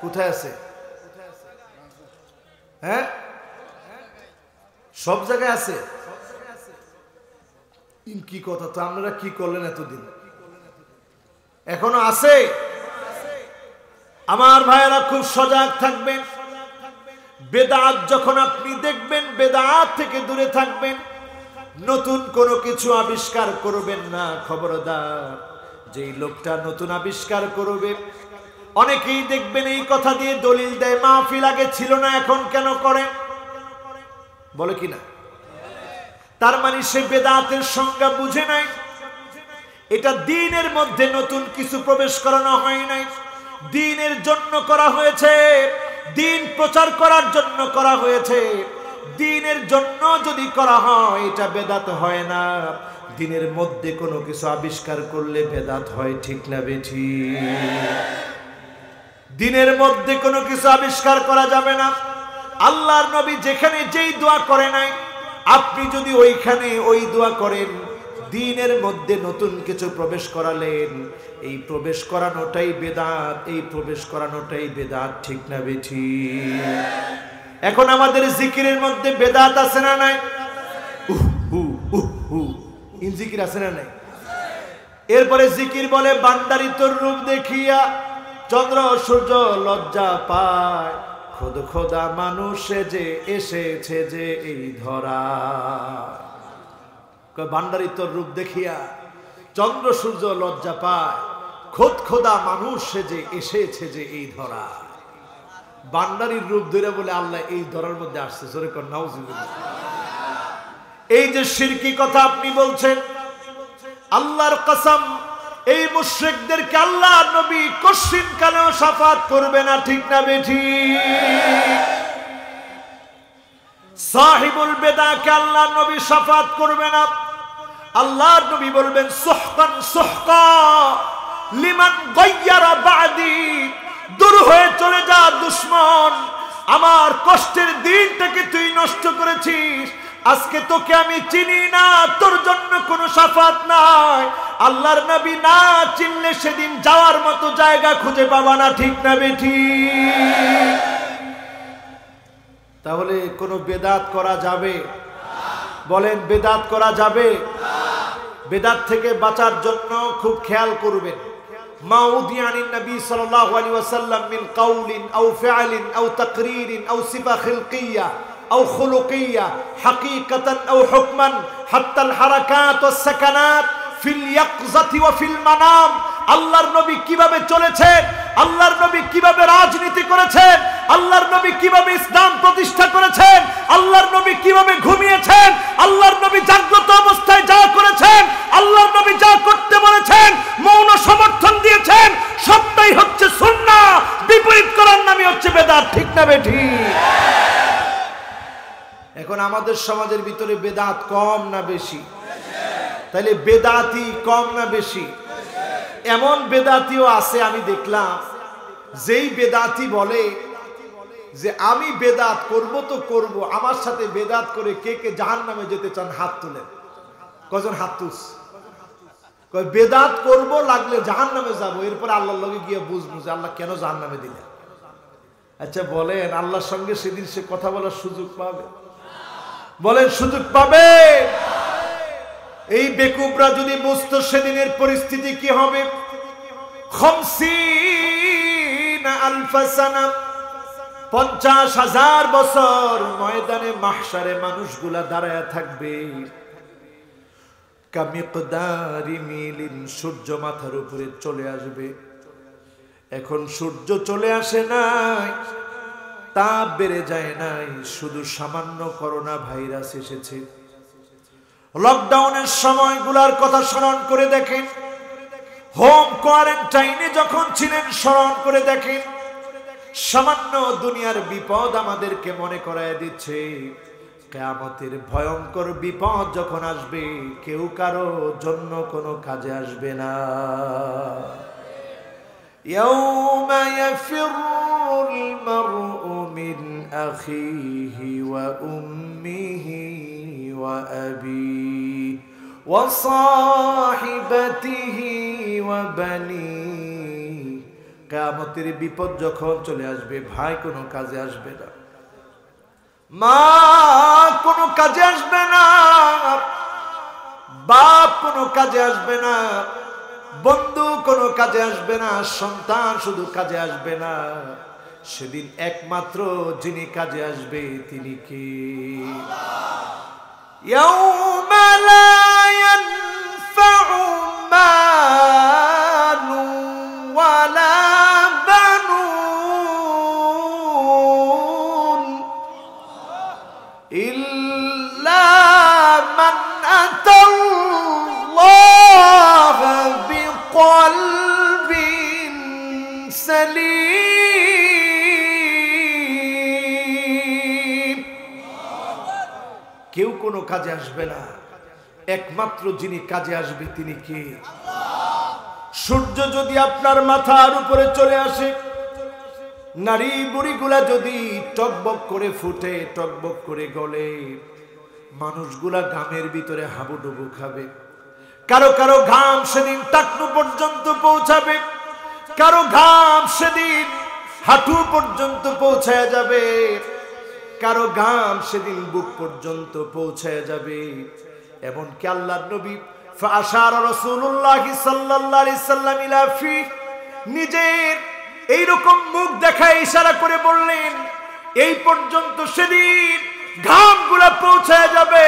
Speaker 1: কোথায় আছে? হ্যাঁ, সব জায়গায় আছে। কি কথা, তো আপনারা কি করলেন এতদিন? এখনো আছে? আমার ভাইয়েরা খুব সজাগ থাকবেন। বেদাত যখন আপনি দেখবেন, বেদাত থেকে দূরে থাকবেন। নতুন কোনো কিছু আবিষ্কার করবেন না, খবরদার। যেই লোকটা নতুন আবিষ্কার করবে, অনেকেই দেখবেন এই কথা দিয়ে দলিল দেয়, মাহফিল আগে ছিল না, এখন কেন করেন? বলে কিনা? তার মানে সে বেদাতের সংজ্ঞা বুঝে নাই। এটা দ্বীনের মধ্যে নতুন কিছু প্রবেশ করানো হয় নাই, দ্বীনের জন্য করা হয়েছে, দ্বীন প্রচার করার জন্য করা হয়েছে। দ্বীনের জন্য যদি করা হয় এটা বেদাত হয় না। দ্বীনের মধ্যে কোনো কিছু আবিষ্কার করলে বেদাত হয়, ঠিক না বেঠিক? দ্বীনের মধ্যে কোনো কিছু আবিষ্কার করা যাবে না। আল্লাহর নবী যেখানে যেই দোয়া করে নাই, আপনি যদি ওইখানে ওই দোয়া করেন, দ্বীনের মধ্যে নতুন কিছু প্রবেশ করালেন, এই প্রবেশ করানোটাই বেদাত, এই প্রবেশ করানোটাই বেদাত, ঠিক না বেঠিক? এখন আমাদের জিকিরের মধ্যে বেদাত আছে না নাই? জিকির আছে না নাই? এরপরে জিকির বলে বান্দারি তোর রূপ দেখিয়া চন্দ্র সূর্য লজ্জা পায়, খোদ খোদা মানুষে যে এসেছে যে এই ধরা। বান্দারি তোর রূপ দেখিয়া চন্দ্র সূর্য লজ্জা পায়, খোদ খোদা মানুষে যে এসেছে যে এই ধরা। বান্দারির রূপ ধরে বলে আল্লাহ এই ধরার মধ্যে আসছে। জোরে কর নাউজুবিল্লাহ। এই যে শিরকি কথা আপনি বলছেন, আল্লাহর কসম, এই মুশরিকদেরকে আল্লাহ নবী কশিন কালেও শাফাত করবে না, ঠিক না বেঠিক? সাহিবুল বেদাকে আল্লাহ নবী শাফাত করবে না। আল্লাহ নবী বলবেন সুহকান সুহকা লিমান গায়্যারা বাদি, দূর হয়ে চলে যা দুশমন, আমার কষ্টের দিনটাকে তুই নষ্ট করেছিস, আজকে তোকে আমি চিনি না, তোর জন্য কোনো শাফাত নাই। আল্লাহর নবী না চিনলে সেদিন যাওয়ার মতো জায়গা খুঁজে পাবা না, ঠিক না বেঠিক? তাহলে কোনো বেদাত করা যাবে? বলেন বেদাত করা যাবে? বেদাত থেকে বাঁচার জন্য খুব খেয়াল করবেন। মা উদিয়া আনিন নবী সাল্লাল্লাহু আলাইহি ওয়াসাল্লাম মিন কাউলিন আও ফিআলিন আও তাকরীরিন আও সিফা খিলকিয়া আও খুলুকিয়া হাকীকাতান আও হুকমান হাত্তা আল হারাকাত ওয়াস সাকানাত ফিল ইয়াকযাতি ওয়া ফিল মানাম। আল্লাহর নবী কিভাবে চলেছেন, আল্লাহর নবী কিভাবে রাজনীতি করেছেন, আল্লাহর নবী কিভাবে ইসলাম প্রতিষ্ঠা করেছেন, আল্লাহর নবী কিভাবে ঘুমিয়েছেন, আল্লাহর নবী জাগ্রত অবস্থায় যা করেছেন, আল্লাহর নবী যা করতে বলেছেন, মৌন সমর্থন দিয়েছেন, সবটাই হচ্ছে সুন্নাহ। বিপরীত করার নামই হচ্ছে বেদাত, ঠিক না বেঠিক? এখন আমাদের সমাজের ভিতরে বেদাত কম না বেশি? তাইলে বেদাতি কম না বেশি? এমন বেদাতিও আছে আমি দেখলাম, যেই বেদাতি বলে যে আমি বেদাত করব তো করব, আমার সাথে বেদাত করে কে কে জাহান্নামে যেতে চান হাত তোলেন। কজন হাত তুলস? কয় বেদাত করব, লাগলে জাহান্নামে যাব, এরপর আল্লাহর লগে গিয়ে বুঝবো যে আল্লাহ কেন জাহান্নামে দিলেন। আচ্ছা বলেন, আল্লাহর সঙ্গে সেদিন সে কথা বলার সুযোগ পাবে? বলেন সুযোগ পাবে? এই বেকুবরা যদি বুঝতো সেদিনের পরিস্থিতি কি হবে। 50,000 সানা, 50,000 বছর ময়দানে মাহশারে মানুষগুলা দাঁড়ায় থাকবে। কামিকদারি মিলিন, সূর্য মাথার উপরে চলে আসবে। এখন সূর্য চলে আসে নাই, তাপ বেড়ে যায় নাই, শুধু সামান্য করোনা ভাইরাস এসেছে। লকডাউনের সময়গুলার কথা স্মরণ করে দেখেন, হোম কোয়ারেন্টাইনে যখন ছিলেন স্মরণ করে দেখেন। সামান্য দুনিয়ার বিপদ আমাদেরকে মনে করায় দিচ্ছে কিয়ামতের ভয়ঙ্কর বিপদ যখন আসবে কেউ কারো জন্য কোনো কাজে আসবে না। ইয়াউমা ইয়াফিরুল মারউ মিন আখিহি ওয়া উম্মিহি ওয়া আবিহি ওয়া সাহিবাতিহি ওয়া বানিহি। কিয়ামতের বিপদ যখন চলে আসবে ভাই কোনো কাজে আসবে না, মা কোনো কাজে আসবে না, বাপ কোনো কাজে আসবে না, বন্ধু কোনো কাজে আসবে না, সন্তান শুধু কাজে আসবে না। সেদিন একমাত্র যিনি কাজে আসবে তিনি কে? ইয়াউমা লা ইয়ানফাউ মালু ওয়ালা إلا من أتى الله بقلب سليم। কেউ কোনো কাজে আসবে না, একমাত্র যিনি কাজে আসবে তিনি কে? সূর্য যদি আপনার মাথার উপরে চলে আসে, নারী বুড়িগুলা যদি টকবক করে ফুটে, টকবক করে গলে, মানুষগুলা ঘামের ভিতরে হাবুডুবু খাবে। কারো কারো ঘাম সেদিন টাকনু পর্যন্ত পৌঁছাবে, কারো ঘাম সেদিন হাঁটু পর্যন্ত পৌঁছায় যাবে, কারো ঘাম সেদিন বুক পর্যন্ত পৌঁছায় যাবে। এমনকি আল্লাহর নবী ফাআশারা রাসূলুল্লাহ সাল্লাল্লাহু আলাইহি সাল্লাম ইলা ফি, নিজের এইরকম মুখ দেখায় ইশারা করে বললেন এই পর্যন্ত সেদিন ঘামগুলা পৌঁছায় যাবে,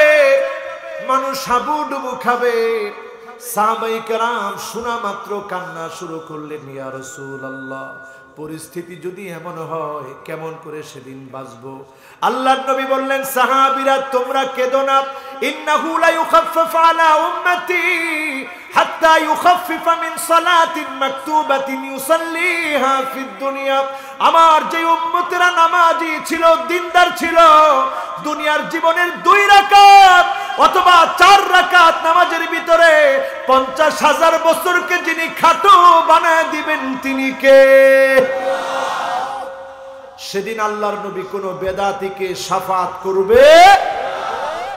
Speaker 1: মানুষ হাবুডুবু খাবে। সাহাবায়ে কেরাম শোনা মাত্র কান্না শুরু করলেন, ইয়া রাসূলুল্লাহ, পরিস্থিতি যদি এমন হয় কেমন করে সেদিন বাঁচবো? আল্লাহর নবী বললেন, সাহাবীরা তোমরা কেঁদো না, ইন্নাহু লা ইউখাফফাফু আলা উম্মতি হাত্তা ইউখাফফিফা মিন সালাতিন মাকতুবাতিন ইউসাল্লিহা ফিদ দুনিয়া। আমার যে উম্মতেরা নামাজি ছিল, দিনদার ছিল, দুনিয়ার জীবনের 2 রাকাত অথবা 4 রাকাত নামাজের ভিতরে 50,000 বছরকে যিনি খাটো বানায় দিবেন তিনি কে? সেদিন আল্লাহর নবী কোন বেদাতীকে শাফাত করবে।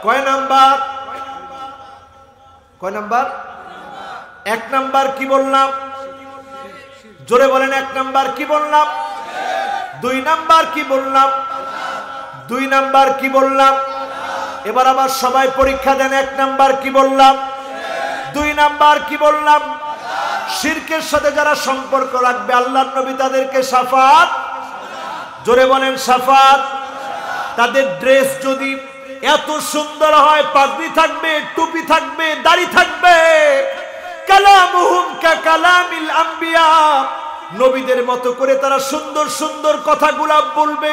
Speaker 1: কয় নাম্বার? কয় নাম্বার? 1 নাম্বার কি বললাম? জোরে বলেন, 1 নাম্বার কি বললাম? 2 নাম্বার কি বললাম? 2 নাম্বার কি বললাম? এবার আবার সবাই পরীক্ষা দেন, 1 নাম্বার কি বললাম? 2 নাম্বার কি বললাম? শিরকের সাথে যারা সম্পর্ক রাখবে আল্লাহর নবী তাদেরকে শাফাত, জোরে বলেন শাফাত। তাদের ড্রেস যদি এত সুন্দর হয়, পাগড়ি থাকবে, টুপি থাকবে, দাড়ি থাকবে, কালামুহুম কালামিল আম্বিয়া, নবীদের মতো করে তারা সুন্দর সুন্দর কথাগুলা বলবে,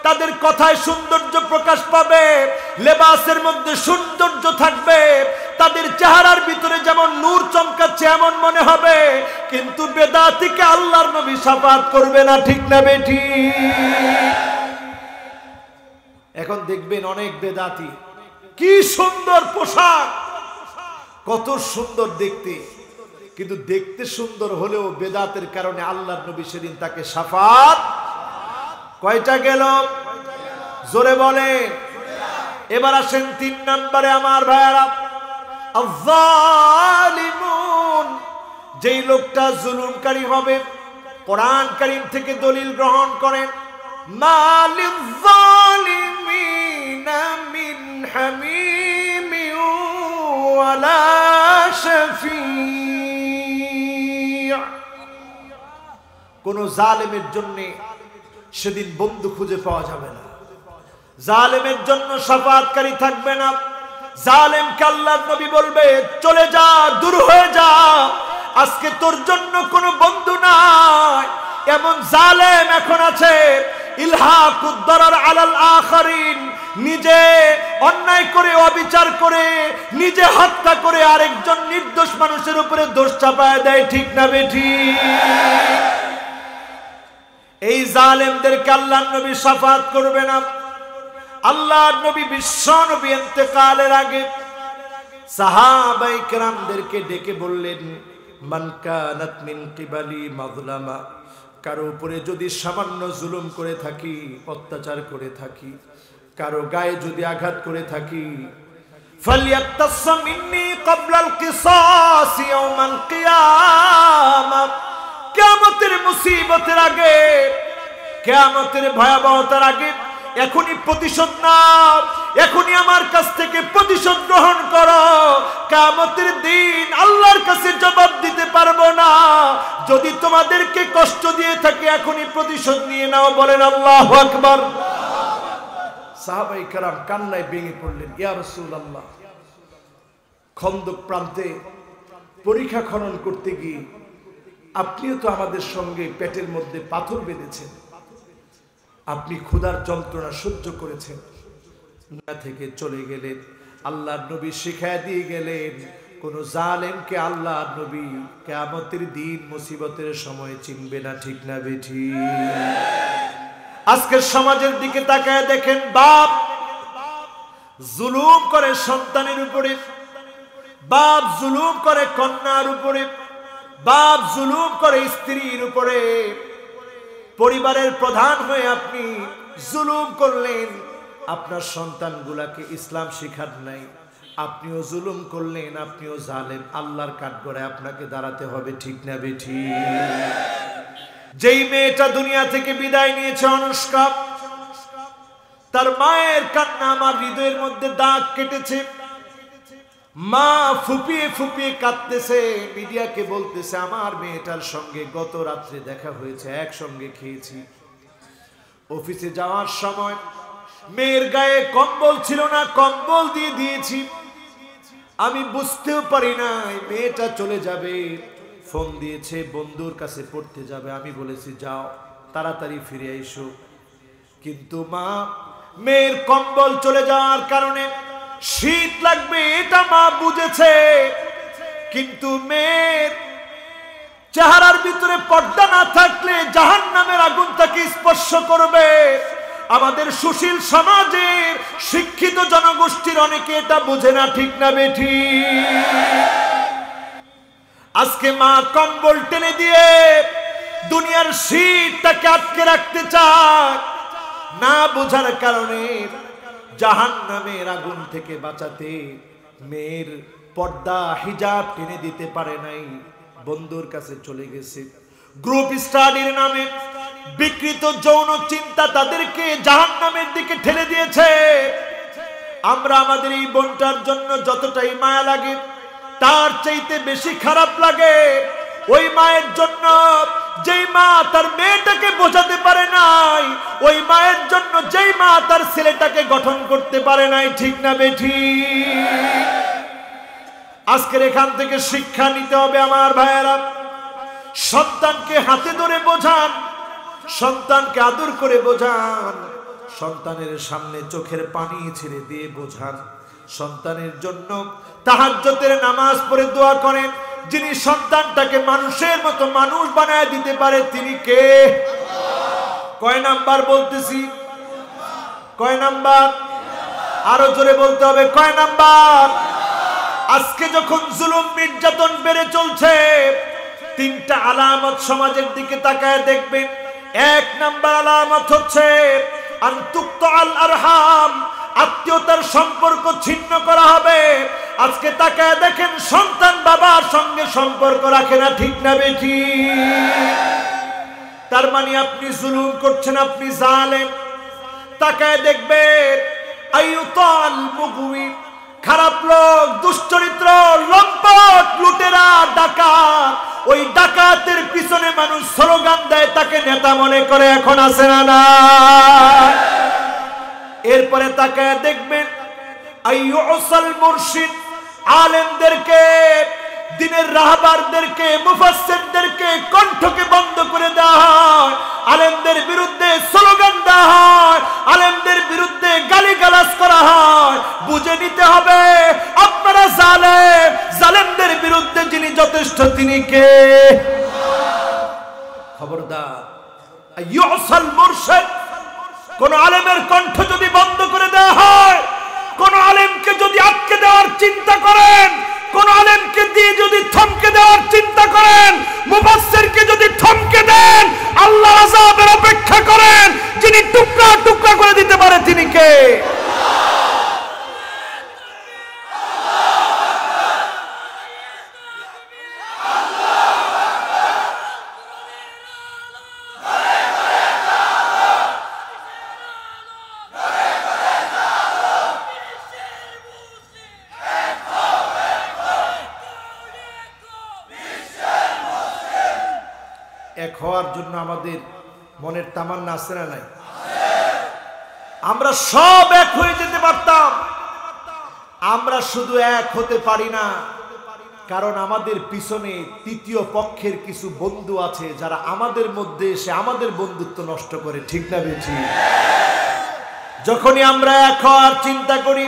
Speaker 1: তাদের কথায় সৌন্দর্য প্রকাশ পাবে, লেবাসের মধ্যে সৌন্দর্য থাকবে, তাদের চেহারার ভিতরে যেমন নূর চমকাচ্ছে এমন মনে হবে। কিন্তু বেদাতীকে আল্লাহর নবী শাফাত করবে না, ঠিক না বেঠি? এখন দেখবেন অনেক বেদাতী, কি সুন্দর পোশাক, কত সুন্দর দেখতে, কিন্তু দেখতে সুন্দর হলেও বেদাতের কারণে আল্লাহর নবী সেদিন তাকে শাফাত কয়টা গেল? জোরে বলে। এবার আসেন 3 নম্বরে আমার ভাইয়ারা, আয-যালিমুন, যেই লোকটা জুলুমকারী হবে। কোরআন কারীম থেকে দলিল গ্রহণ করেন, মালিয-যালিমিনা মিন হামিমিন ওয়ালা শাফি', কোন জালেমের জন্য সেদিন বন্ধু খুঁজে পাওয়া যাবে না। জালেমের জন্য শাফাআতকারী থাকবে না। জালেমকে আল্লাহর নবী বলবে, চলে যা, দূর হয়ে যা, আজকে তোর জন্য কোনো বন্ধু নাই। এমন জালেম এখন আছে, ইলহাকুদ দারার আলাল আখারিন, নিজে অন্যায় করে, অবিচার করে, নিজে হত্যা করে আরেকজন নির্দোষ মানুষের উপরে দোষ চাপায় দেয়। ঠিক না বেঠিক? এই জালেমদেরকে আল্লাহর নবী শাফাআত করবে না। আল্লাহর নবী বিশ্ব নবী ইন্তেকালের আগে সাহাবায়ে কেরামদেরকে ডেকে বললেন, মান কানাত মিন কিবালি মাজলামা, কারো উপরে যদি সামান্য জুলুম করে থাকি, অত্যাচার করে থাকি, কারো গায়ে যদি আঘাত করে থাকি, ফালিয়াক্তাস মিন্নি ক্বাবলাল কিসাস ইয়াউমাল কিয়ামা, কিয়ামতের মুসিবতের আগে, কিয়ামতের ভয়াবহতার আগে এখনই প্রতিশোধ নাও, এখনই আমার কাছ থেকে প্রতিশোধ গ্রহণ করো। কিয়ামতের দিন আল্লাহর কাছে জবাব দিতে পারবো না। যদি তোমাদেরকে কষ্ট দিয়ে থাকে এখনই প্রতিশোধ নিয়ে নাও। বলেন আল্লাহু আকবার। সাহাবায়ে কেরাম কান্নায় ভেঙে পড়লেন, ইয়া রাসূলুল্লাহ, খন্দক প্রান্তে পরীক্ষা খনন করতে গিয়ে আপনিও তো আমাদের সঙ্গে পেটের মধ্যে পাথর বেঁধেছেন, আপনি ক্ষুধার যন্ত্রণা সহ্য করেছেন, না থেকে চলে গেলেন। আল্লাহর নবী শিখায় দিয়ে গেলেন, কোন জালেমকে আল্লাহর নবী কিয়ামতের দিন মুসিবতের সময় চিনবে না। ঠিক না বেঠিক? আজকের সমাজের দিকে তাকায় দেখেন, বাপ জুলুম করে সন্তানের উপরে, বাপ জুলুম করে কন্যার উপরে, বাপ জুলুম করে স্ত্রীর উপরে। পরিবারের প্রধান হয়ে আপনি জুলুম করলেন, আপনার সন্তানগুলাকে ইসলাম শিখার নাই, আপনিও জুলুম করলেন, আপনিও জালেম। আল্লাহর কাঠগড়ায় আপনাকে দাঁড়াতে হবে। ঠিক না বেঠিক? যেই মেয়েটা দুনিয়া থেকে বিদায় নিয়েছে অনুষ্কা, তার মায়ের কান্না আমার হৃদয়ের মধ্যে দাগ কেটেছে। মা ফুপিয়ে ফুপিয়ে কাঁদতেছে, মিডিয়াকে বলতেছে, আমার মেয়েটার সঙ্গে গত রাত্রে দেখা হয়েছে, একসঙ্গে খেয়েছি। অফিসে যাওয়ার সময় মেয়ের গায়ে কম্বল ছিল না, কম্বল দিয়ে দিয়েছি। আমি বুঝতেও পারি নাই মেয়েটা চলে যাবে। ফোন দিয়েছে, বন্ধুর কাছে পড়তে যাবে। আমি বলেছি, যাও, তাড়াতাড়ি ফিরে এসো। কিন্তু মা, মেয়ের কম্বল চলে যাওয়ার কারণে শীত লাগবে এটা মা বুঝেছে, কিন্তু মেয়ের চেহারার ভিতরে পর্দা না থাকলে জাহান্নামের আগুন তাকে স্পর্শ করবে। আমাদের সুশীল সমাজের শিক্ষিত জনগোষ্ঠীর অনেকে এটা বোঝে না। ঠিক না বেঠিক? আজকে মা কম্বল টেনে দিয়ে দুনিয়ার শীতটাকে আটকে রাখতে চায়, না বোঝার কারণে জাহান্নামের আগুন থেকে বাঁচাতে মেয়ের পর্দা হিজাব টেনে দিতে পারে নাই, বন্ধুর কাছে চলে গেছে। গ্রুপ স্টাডির নামে বিকৃত যৌন চিন্তা তাদেরকে জাহান্নামের দিকে ঠেলে দিয়েছে। আমরা আমাদের এই বোনটার জন্য যতটাই মায়া লাগে, তার চাইতে বেশি খারাপ লাগে ওই মায়ের জন্য যেই মা তার মেয়েটাকে বোঝাতে পারে নাই, ওই মায়ের জন্য যেই মা তার ছেলেটাকে গঠন করতে পারে নাই। ঠিক না বেঠিক? আজকের এখান থেকে শিক্ষা নিতে হবে আমার ভাইয়েরা। সন্তানকে হাতে ধরে বোঝান, সন্তানকে আদর করে বোঝান, সন্তানের সামনে চোখের পানি ছেড়ে দিয়ে বোঝান। সন্তানের জন্য তাহাজ্জুদের নামাজ পড়ে দোয়া করেন। যিনি সন্তানটাকে মানুষের মতো মানুষ বানায় দিতে পারে তিনি কে? কয় নাম্বার বলতেছি? কয় নাম্বার? আরো জোরে বলতে হবে, কয় নাম্বার? আজকে যখন জুলুম নির্যাতন বেড়ে চলছে, তিনটা আলামত সমাজের দিকে তাকায় দেখবেন। এক নাম্বার আলামত হচ্ছে আনতুক্তাল আরহাম, আত্মীয়তার সম্পর্ক ছিন্ন করা হবে। আজকে তাকায় দেখেন, সন্তান বাবার সঙ্গে সম্পর্ক রাখে না। ঠিক না বেঠিক? তার মানে আপনি জুলুম করছেন, আপনি জালেম। তাকায় দেখবেন, আইয়ুতাল মুগওয়ি, খারাপ লোক, দুশ্চরিত্র, লম্পট, লুটেরা, ডাকাত, ওই ডাকাত ডাকাতের পিছনে মানুষ স্লোগান দেয়, তাকে নেতা মনে করে, এখন আছে না না? এরপরে তাকায় দেখবেন আইয়ুসাল মুরশিদ, আলেমদেরকে, দিনের রাহবারদেরকে, মুফাসসিরদেরকে কণ্ঠকে বন্ধ করে দেওয়া হয়, আলেমদের বিরুদ্ধে স্লোগান দেওয়া হয়, আলেমদের বিরুদ্ধে গালিগালাজ করা হয়। বুঝে নিতে হবে আপনারা জালেম, জালেমদের বিরুদ্ধে যিনি যথেষ্ট তিনি কে? খবরদার। আইয়ুসাল মুরশিদ, কোন আলেমের কণ্ঠ যদি বন্ধ করে দেওয়া হয়, কোন আলেমকে যদি আটকে দেওয়ার চিন্তা করেন, কোন আলেমকে দিয়ে যদি থমকে দেওয়ার চিন্তা করেন, মুফাসসিরকে যদি থমকে দেন, আল্লাহর আযাবের অপেক্ষা করেন। যিনি টুকরা টুকরা করে দিতে পারে তিনি কে? এক হওয়ার জন্য আমাদের মনের তামান্না আছে না নাই? আমরা সব এক হয়ে যেতে পারতাম, আমরা শুধু এক হতে পারি না, কারণ আমাদের পিছনে তৃতীয় পক্ষের কিছু বন্ধু আছে যারা আমাদের মধ্যে এসে আমাদের বন্ধুত্ব নষ্ট করে। ঠিক না বেঠি? যখনই আমরা এক হওয়ার চিন্তা করি,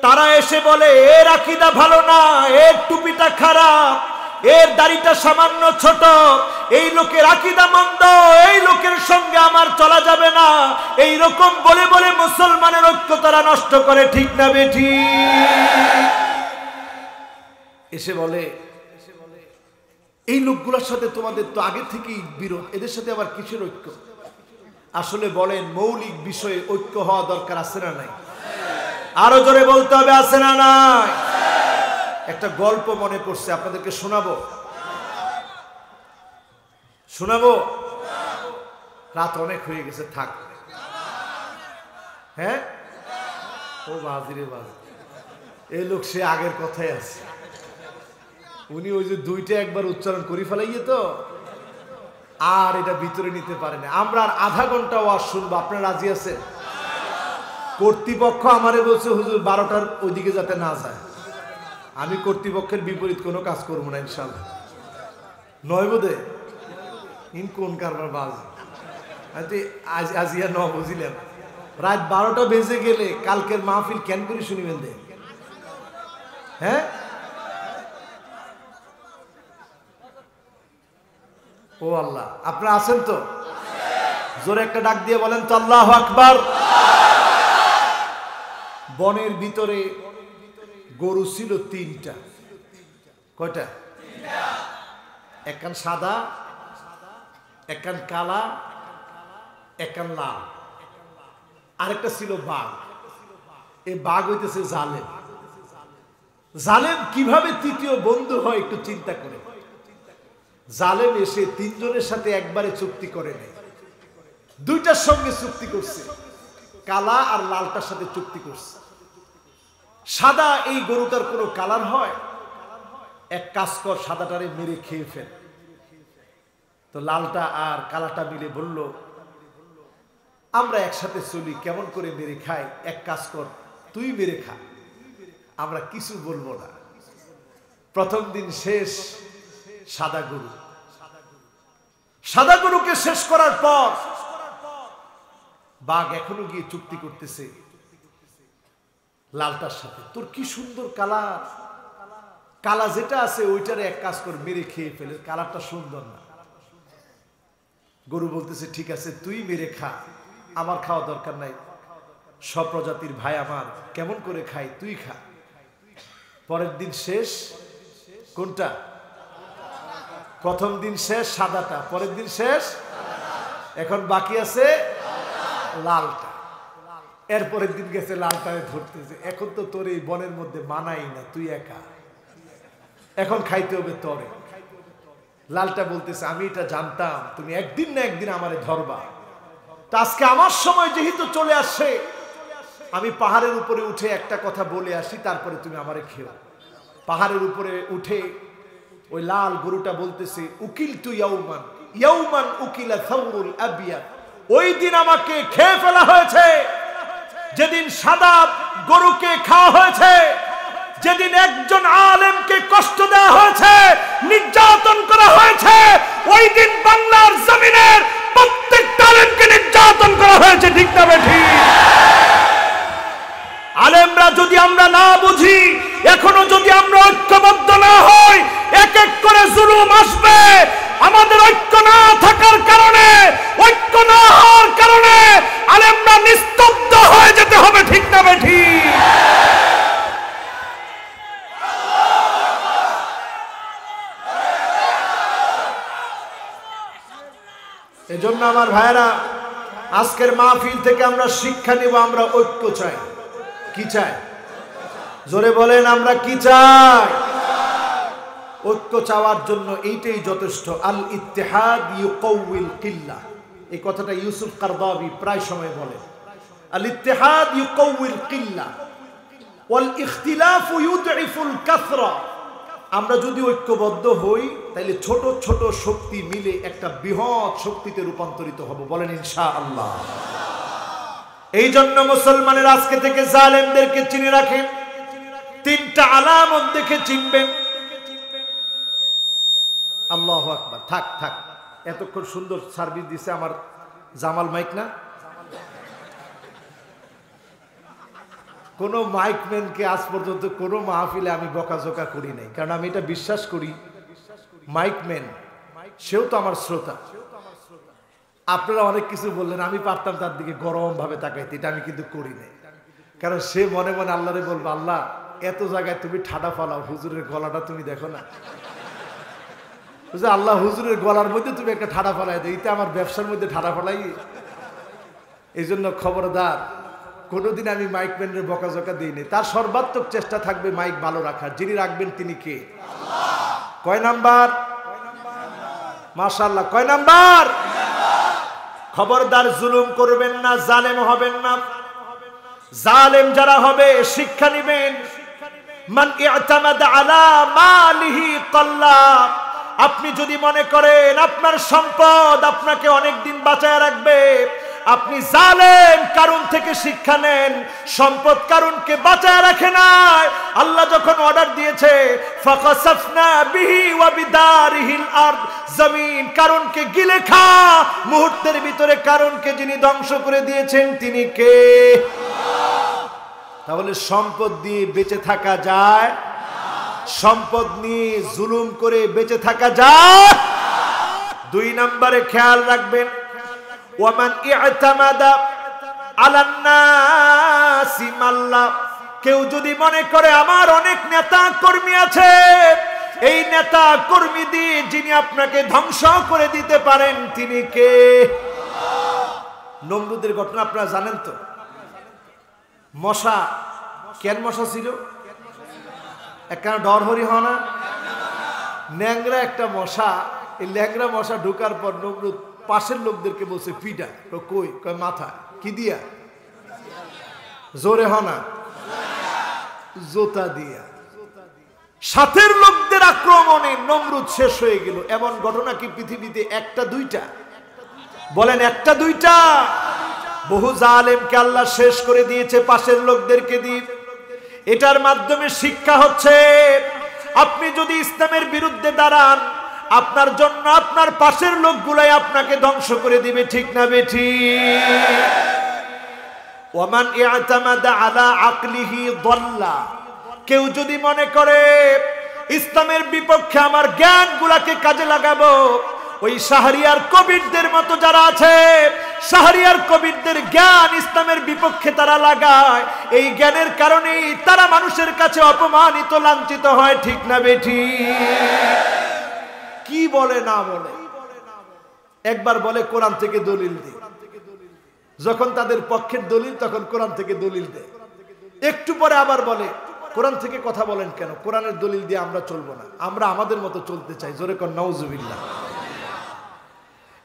Speaker 1: তারা এসে বলে এর আকীদা ভালো না, এর টুপিটা খারাপ, এর দাড়িটা সামান্য ছোট, এই লোকের আকীদা মন্দ, এই লোকের সঙ্গে আমার চলা যাবে না, এই রকম বলে বলে মুসলমানের ঐক্য তারা নষ্ট করে। ঠিক না বেঠি? এসে বলে এই লোকগুলোর সাথে তোমাদের তো আগে থেকেই বিরোধ, এদের সাথে আবার কিসের ঐক্য? আসলে বলেন মৌলিক বিষয়ে ঐক্য হওয়া দরকার আছে না নাই? আরো জোরে বলতে হবে, আছে না নাই? একটা গল্প মনে পড়ছে, আপনাদেরকে শোনাবো। শোনাবো? রাত অনেক হয়ে গেছে, থাক। হ্যাঁ, ও বাজিরে বাজি, এই লোক সে আগের কথাই আছে। উনি ওই যে দুইটা একবার উচ্চারণ করে ফেলাইয়ে তো, আর এটা ভিতরে নিতে পারে না। আমরা আর আধা ঘন্টা ওয়াজ শুনবো, আপনারা রাজি আছেন? কর্তৃপক্ষ আমারে বলছে হুজুর 12টার ওইদিকে যাতে না যায়। আমি কর্তৃপক্ষের বিপরীত কোনো কাজ করবো না ইনশাল্লাহ। নয় বোধে ইন কোন কারবার বাজ আজ ইয়া ন বুঝিলাম, রাত 12টা বেজে গেলে কালকের মাহফিল কেন করে শুনিবেন দে? হ্যাঁ, ও আল্লাহ, আপনারা আছেন তো? জোরে একটা ডাক দিয়ে বলেন তো আল্লাহু আকবার। বনের ভিতরে গরু ছিল 3টা। কয়টা? একখান সাদা, একখান কালা, একখান লাল, আরেকটা ছিল বাঘ। এই বাঘ হইতেছে জালেম। জালেম কিভাবে তৃতীয় বন্ধু হয় একটু চিন্তা করে। জালেম এসে 3 জনের সাথে একবারে চুক্তি করে নেই, 2টার সঙ্গে চুক্তি করছে, কালা আর লালটার সাথে চুক্তি করছে। সাদা এই গরুটার কোনো কালার হয়, এক কাজ কর সাদাটারে মেরে খেয়ে ফেল। তো লালটা আর কালাটা মিলে বলল আমরা একসাথে চলি, কেমন করে মেরে খাই, এক কাজ কর তুই মেরে খা, আমরা কিছু বলবো না। প্রথম দিন শেষ, সাদা গরু। সাদা গরুকে শেষ করার পর বাঘ এখনো গিয়ে চুক্তি করতেছে লালটার সাথে, তোর কি সুন্দর কালার, কালা যেটা আছে ওইটারে এক কাজ কর মেরে খেয়ে ফেলে, কালারটা সুন্দর না। গরু বলতেছে ঠিক আছে তুই মেরে খা, আমার খাওয়া দরকার নাই, সব প্রজাতির ভাই আমার, কেমন করে খাই তুই খা। পরের দিন শেষ, কোনটা? প্রথম দিন শেষ সাদাটা, পরের দিন শেষ, এখন বাকি আছে লালটা। এরপরের দিন গেছে লালটায় ধরতেছে, এখন তো তোর এই বনের মধ্যে মানাই না, তুই একা, এখন খাইতে হবে তোরে। লালটা বলতেছে আমি এটা জানতাম তুমি একদিন না একদিন আমারে ধরবা, তো আজকে আমার সময় যেহেতু চলে আসছে, আমি পাহাড়ের উপরে উঠে একটা কথা বলে আসি, তারপরে তুমি আমারে খেও। পাহাড়ের উপরে উঠে ওই লাল গরুটা বলতেছে উকিলতু ইয়াউমান ইয়াউমান উকিলা সাউরুল আবিয়াদ, ওই দিন আমাকে খেয়ে ফেলা হয়েছে যেদিন সাদা গরুকে খাওয়া হয়েছে, যেদিন একজন আলেমকে কষ্ট দেওয়া হয়েছে, নির্যাতন করা হয়েছে, ওই দিন বাংলার জমিনের প্রত্যেকটা আলেমকে নির্যাতন করা হয়েছে। ঠিক না বেঠিক? আলেমরা যদি আমরা না বুঝি, এখনো যদি আমরা ঐক্যবদ্ধ না হই, এক এক করে জুলুম আসবে। আমাদের ঐক্য না থাকার কারণে, ঐক্য না হওয়ার কারণে আলেমরা নিস্তব্ধ হয়ে যেতে হবে। ঠিক না বেঠিক? এজন্য আমার ভাইরা, আজকের মাহফিল থেকে আমরা শিক্ষা নিব। আমরা ঐক্য চাই। কি চাই? জোরে বলেন, আমরা কি চাই? ঐক্য চাওয়ার জন্য এইটাই যথেষ্ট। আল ইত্তেহাদ ইউকাউইল কিল্লাহ, এই কথাটা ইউসুফ কারদাবি প্রায় সময় বলে। আল ইত্তেহাদ ইউকাউইল কিল্লাহ ওয়াল ইখতিলাফু ইউদঈফুল কাসরা। আমরা যদি ঐক্যবদ্ধ হই, তাহলে ছোট ছোট শক্তি মিলে একটা বৃহৎ শক্তিতে রূপান্তরিত হব। বলেন ইনশাআল্লাহ। এই জন্য মুসলমানের আজকে থেকে জালেমদেরকে চিনে রাখেন। তিনটা আলামত দেখে চিনবেন। আল্লাহু আকবার। থাক থাক, এতক্ষণ সুন্দর সার্ভিস দিছে আমার জামাল মাইক না? কোন মাইকম্যানকে আজ পর্যন্ত কোন মাহফিলে আমি বকাঝকা করি নাই, কারণ আমি এটা বিশ্বাস করি মাইকম্যান সেও তো আমার শ্রোতা। আপনারা অনেক কিছু বললেন, আমি পারতাম তার দিকে গরম ভাবে তাকাইতে, এটা আমি কিন্তু করি নাই। কারণ সে মনে মনে আল্লাহরে বলবো, আল্লাহ এত জায়গায় তুমি ঠাডা ফালাও, হুজুরের গলাটা তুমি দেখো না? আল্লাহ হুজুরের গলার মধ্যে তুমি একটা ঠাডা ফালাই দেয়, এটা আমার ব্যবসার মধ্যে ঠাডা ফালাই। এই জন্য খবরদার, কোনোদিন আমি মাইকম্যানের বকাঝকা দিইনি। তার সর্বাত্মক চেষ্টা থাকবে মাইক ভালো রাখার। যিনি রাখবেন তিনি কে? কয় নাম্বার? মাশাআল্লাহ। কয় নাম্বার? খবরদার জুলুম করবেন না, জালেম হবেন না। জালেম যারা হবে শিক্ষা নিবেন। মান ইআতামাদা আলা মালিহি কাল্লা। আপনি যদি মনে করেন আপনার সম্পদ আপনাকে অনেক দিন বাঁচায় রাখবে, আপনি জালেম কারণ থেকে শিক্ষা নেন। সম্পদ কারণকে বাঁচায় রাখে না। আল্লাহ যখন অর্ডার দিয়েছে ফাকাসাফনা বিহি ওয়া বিদারিহিল আরদ, জমিন কারণকে গিলে খা, মুহূর্তের ভিতরে কারণকে যিনি ধ্বংস করে দিয়েছেন তিনি কে? তাহলে সম্পদ দিয়ে বেঁচে থাকা যায়? সম্পদ নিয়ে জুলুম করে বেঁচে থাকা যায়? দুই নম্বরে খেয়াল রাখবেন, ওয়ামান ইআতামাদা আলান নাসি মাল্লা। কেউ যদি মনে করে আমার অনেক নেতা কর্মী আছে, এই নেতা কর্মী দিয়ে যিনি আপনাকে ধ্বংস করে দিতে পারেন তিনি কে? নমরুদের ঘটনা আপনারা জানেন তো। মশা, কেন মশা ছিল? একখানা ডর হরি হয় না? ন্যাংরা একটা মশা। এই ল্যাংরা মশা ঢোকার পর নমরুদ পাশের লোকদেরকে বলছে পিটা। কই? কয় মাথা। কি দিয়া? জোরে হয় না? জোতা দিয়া। সাথের লোকদের আক্রমণে নমরুদ শেষ হয়ে গেল। এমন ঘটনা কি পৃথিবীতে একটা দুইটা? বলেন একটা দুইটা? বহু জালেমকে আল্লাহ শেষ করে দিয়েছে পাশের লোকদেরকে দিয়ে। এটার মাধ্যমে শিক্ষা হচ্ছে, আপনি যদি ইসলামের বিরুদ্ধে দাঁড়ান, আপনার জন্য আপনার পাশের লোকগুলাই আপনাকে ধ্বংস করে দিবে। ঠিক না বেঠিক? ওয়ামান ইআতামাদা আলা আকলিহি দাল্লা। কেউ যদি মনে করে ইসলামের বিপক্ষে আমার জ্ঞানগুলাকে কাজে লাগাবো, ওই শাহরিয়ার কবিরদের মতো যারা আছে, শাহরিয়ার কবিরদের জ্ঞান ইসলামের বিপক্ষে তারা লাগায়। এই জ্ঞানের কারণেই তারা মানুষের কাছে অপমানিত, লাঞ্ছিত হয়। ঠিক না বেঠিক? কি বলে না বলে? একবার বলে কোরআন থেকে দলিল দে, যখন তাদের পক্ষের দলিল তখন কোরআন থেকে দলিল দেয়। একটু পরে আবার বলে কোরআন থেকে কথা বলেন কেন? কোরআনের দলিল দিয়ে আমরা চলবো না, আমরা আমাদের মতো চলতে চাই। জোরে কর নাউজুবিল্লাহ।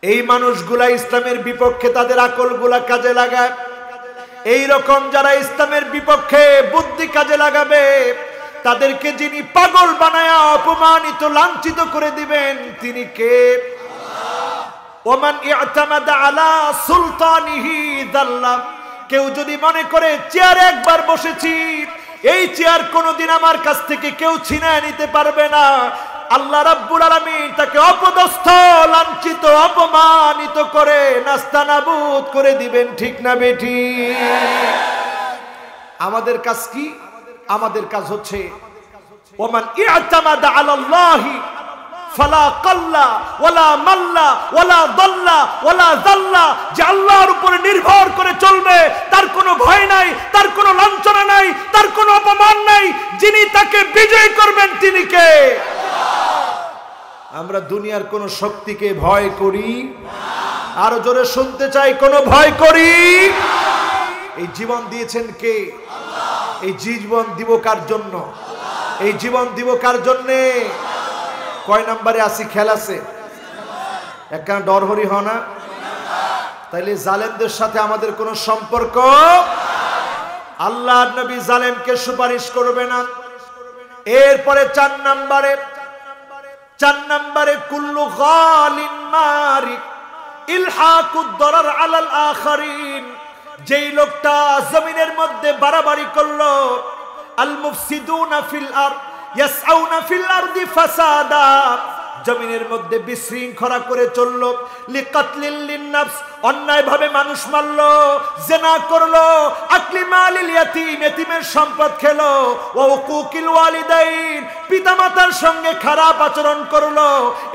Speaker 1: এই মানুষগুলা ইসলামের বিপক্ষে তাদের আকলগুলা কাজে লাগায়। এই রকম যারা ইসলামের বিপক্ষে বুদ্ধি কাজে লাগাবে, তাদেরকে যিনি পাগল বানায়া অপমানিত লাঞ্ছিত করে দিবেন তিনি কে? ওমান ইআতামাদা আলা সুলতানিহি যাল্লা। কেউ যদি মনে করে চেয়ারে একবার বসেছি, এই চেয়ার কোনোদিন আমার কাছ থেকে কেউ ছিনিয়ে নিতে পারবে না, আল্লাহ রাব্বুল আলামিন তাকে অপদস্থ লাঞ্ছিত অপমানিত করে নাস্তানাবুদ করে দিবেন। ঠিক না বেঠি? আমাদের কাজ কি? আমাদের কাজ হচ্ছে ওমান ইআতামাদা আলাল্লাহি ফালা কাল্লা ওয়ালা মাল্লা ওয়ালা দাল্লা ওয়ালা যাল্লা। যে আল্লাহর উপরে নির্ভর করে চলবে, তার কোনো ভয় নাই, তার কোনো লাঞ্ছনা নাই, তার কোনো অপমান নাই, যিনি তাকে বিজয় করবেন তিনি কে? আমরা দুনিয়ার কোন শক্তিকে ভয় করি? আরো জোরে শুনতে চাই, কোন ভয় করি? এই জীবন দিয়েছেন কে? এই জীবন দিব কার জন্য? এই জীবন দিব কার জন্যে? কয় নাম্বারে আসি? খেল আছে একখানা ডরহরি হয় না? তাইলে জালেমদের সাথে আমাদের কোনো সম্পর্ক? আল্লাহর নবী জালেমকে সুপারিশ করবে না। এরপরে 4 নম্বরে কুল্লু গালিন মারিক ইলহাকুদ দরার আলাল আখারিন। যেই লোকটা জমিনের মধ্যে বাড়াবাড়ি করলো, আল মুফসিদুনা ফিল আরদ ইয়াসআউনা ফিল আরদি ফাসাদা, জমিনের মধ্যে বিশৃঙ্খলা করে চললো, লিকাতলিল লিননাফস, অন্যায়ভাবে মানুষ মারলো, জিনা করলো, আকলি মালিল ইয়াতীম, এতিমের সম্পদ খেলো, ওয়া উকুকিল ওয়ালিদাইন, পিতামাতার সঙ্গে খারাপ আচরণ করলো,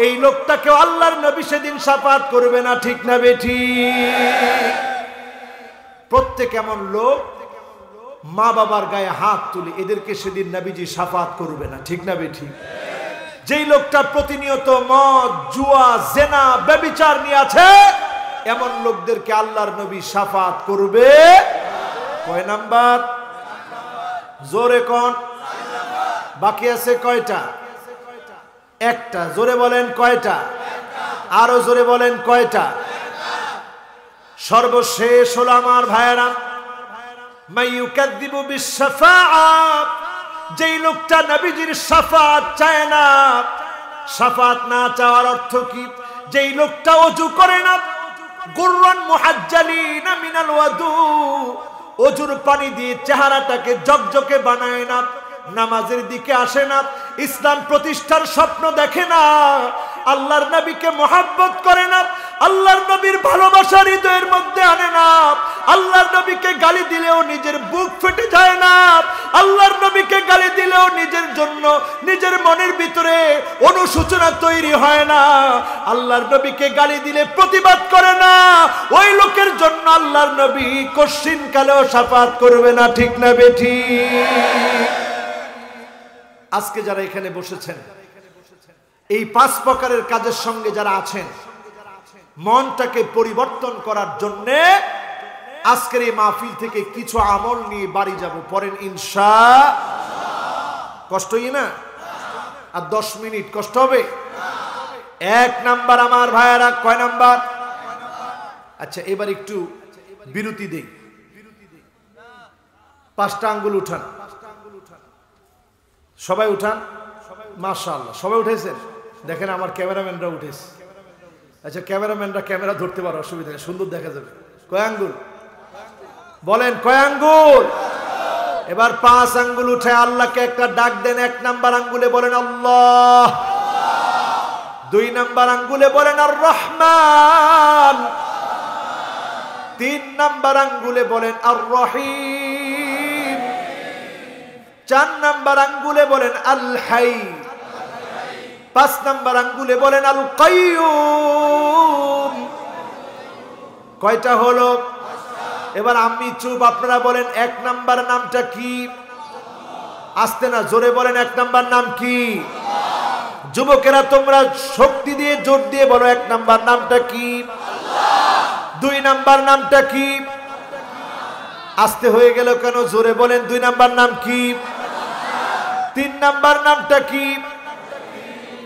Speaker 1: এই লোকটাকে আল্লাহর নবী সেদিন শাফাত করবে না। ঠিক না বেঠিক? প্রত্যেক এমন লোক মা বাবার গায়ে হাত তুলে, এদেরকে সেদিন নবীজি শাফাত করবে না। ঠিক না বেঠিক? যেই লোকটা প্রতিনিয়ত মদ, জুয়া, জেনা, ব্যভিচার নিয়ে আছে, এমন লোকদেরকে আল্লাহর নবী শাফাত করবে। কয় নাম্বার? জোরে কোন? বাকি আছে কয়টা? একটা। জোরে বলেন কয়টা? আরো জোরে বলেন কয়টা? সর্বশেষ হলো আমার ভাইয়েরা, মাইয়ুকাযযিবু বিশ-শাফাআহ, যেই লোকটা নবীজির শাফাত চায় না। শাফাত না চাওয়ার অর্থ কি? যেই লোকটা ওযু করে না, গুররান মুহাজ্জালিনা মিনাল ওয়াদু, ওযুর পানি দিয়ে চেহারাটাকে জকজকে বানায় না, নামাজের দিকে আসে না, ইসলাম প্রতিষ্ঠার স্বপ্ন দেখে না, আল্লাহর নবীকে মহব্বত করে না, আল্লাহর নবীর ভালোবাসা হৃদয়ের মধ্যে আনে না, আল্লাহর নবীকে গালি দিলেও নিজের বুক ফেটে যায় না, আল্লাহর নবীকে গালি দিলেও নিজের জন্য নিজের মনের ভিতরে অনুশোচনা তৈরি হয় না, আল্লাহর নবীকে গালি দিলে প্রতিবাদ করে না, ওই লোকের জন্য আল্লাহর নবী কশিন কালেও শাফাত করবে না। ঠিক না বেঠিক? আজকে যারা এখানে বসেছেন, এই 5 প্রকারের কাজের সঙ্গে যারা আছেন, মনটাকে পরিবর্তন করার জন্য আজকের এই মাহফিল থেকে কিছু আমল নিয়ে বাড়ি যাব। পরেন ইনশাআল্লাহ। কষ্টই না? আর 10 মিনিট কষ্ট হবে? 1 নাম্বার আমার ভাইয়ারা, কয় নাম্বার? আচ্ছা, এবার একটু বিরতি দেই। 5টা আঙ্গুল উঠান, সবাই উঠান। মাশাআল্লাহ, সবাই উঠেছেন? দেখেন আমার ক্যামেরাম্যানরা উঠেছে। আচ্ছা, ক্যামেরাম্যানরা ক্যামেরা ধরতে পারে, অসুবিধা নেই, সুন্দর দেখা যাবে। কয় আঙ্গুল বলেন? কয় আঙ্গুল? এবার 5 আঙ্গুল উঠে আল্লাহকে একটা ডাক দেন। 1 নাম্বার আঙ্গুলে বলেন আল্লাহ, 2 নাম্বার আঙ্গুলে বলেন আর রহমান, 3 নাম্বার আঙ্গুলে বলেন আর রহিম, 4 নাম্বার আঙ্গুলে বলেন আল হাই, 5 নাম্বার আঙ্গুলে বলেন আল কাইয়ুম। কয়টা হলো? এবার আমি চুপ, আপনারা বলেন 1 নাম্বার নামটা কি? আসতে না, জোরে বলেন 1 নাম্বার নাম কি? যুবকেরা তোমরা শক্তি দিয়ে জোর দিয়ে বলো 1 নাম্বার নামটা কি? 2 নাম্বার নামটা কি? আসতে হয়ে গেল কেন? জোরে বলেন 2 নাম্বার নাম কি? 3 নাম্বার নামটা কি?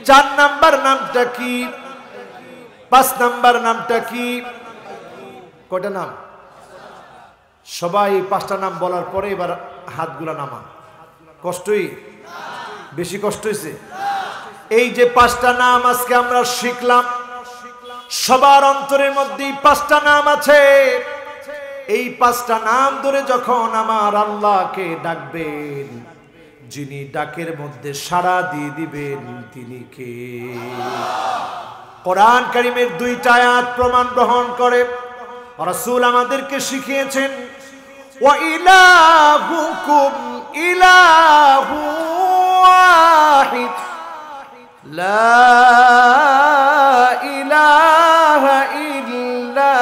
Speaker 1: 4 নাম্বার নামটা কি? 5 নাম্বার নামটা কি? কয়টা নাম? সবাই 5টা নাম বলার পরে এবার হাতগুলা নামান। কষ্টই? বেশি কষ্ট হয়েছে? এই যে 5টা নাম আজকে আমরা শিখলাম, সবার অন্তরের মধ্যে 5টা নাম আছে। এই 5টা নাম ধরে যখন আমার আল্লাহকে ডাকবেন, যিনি ডাকের মধ্যে সাড়া দিয়ে দিবেন তিনি কে? কোরআন কারীমের 2টা আয়াত প্রমাণ গ্রহণ করে রাসূল আমাদেরকে শিখিয়েছেন, ওয়া ইলাহুকুম ইলাহু ওয়াহিদ লা ইলাহা ইল্লা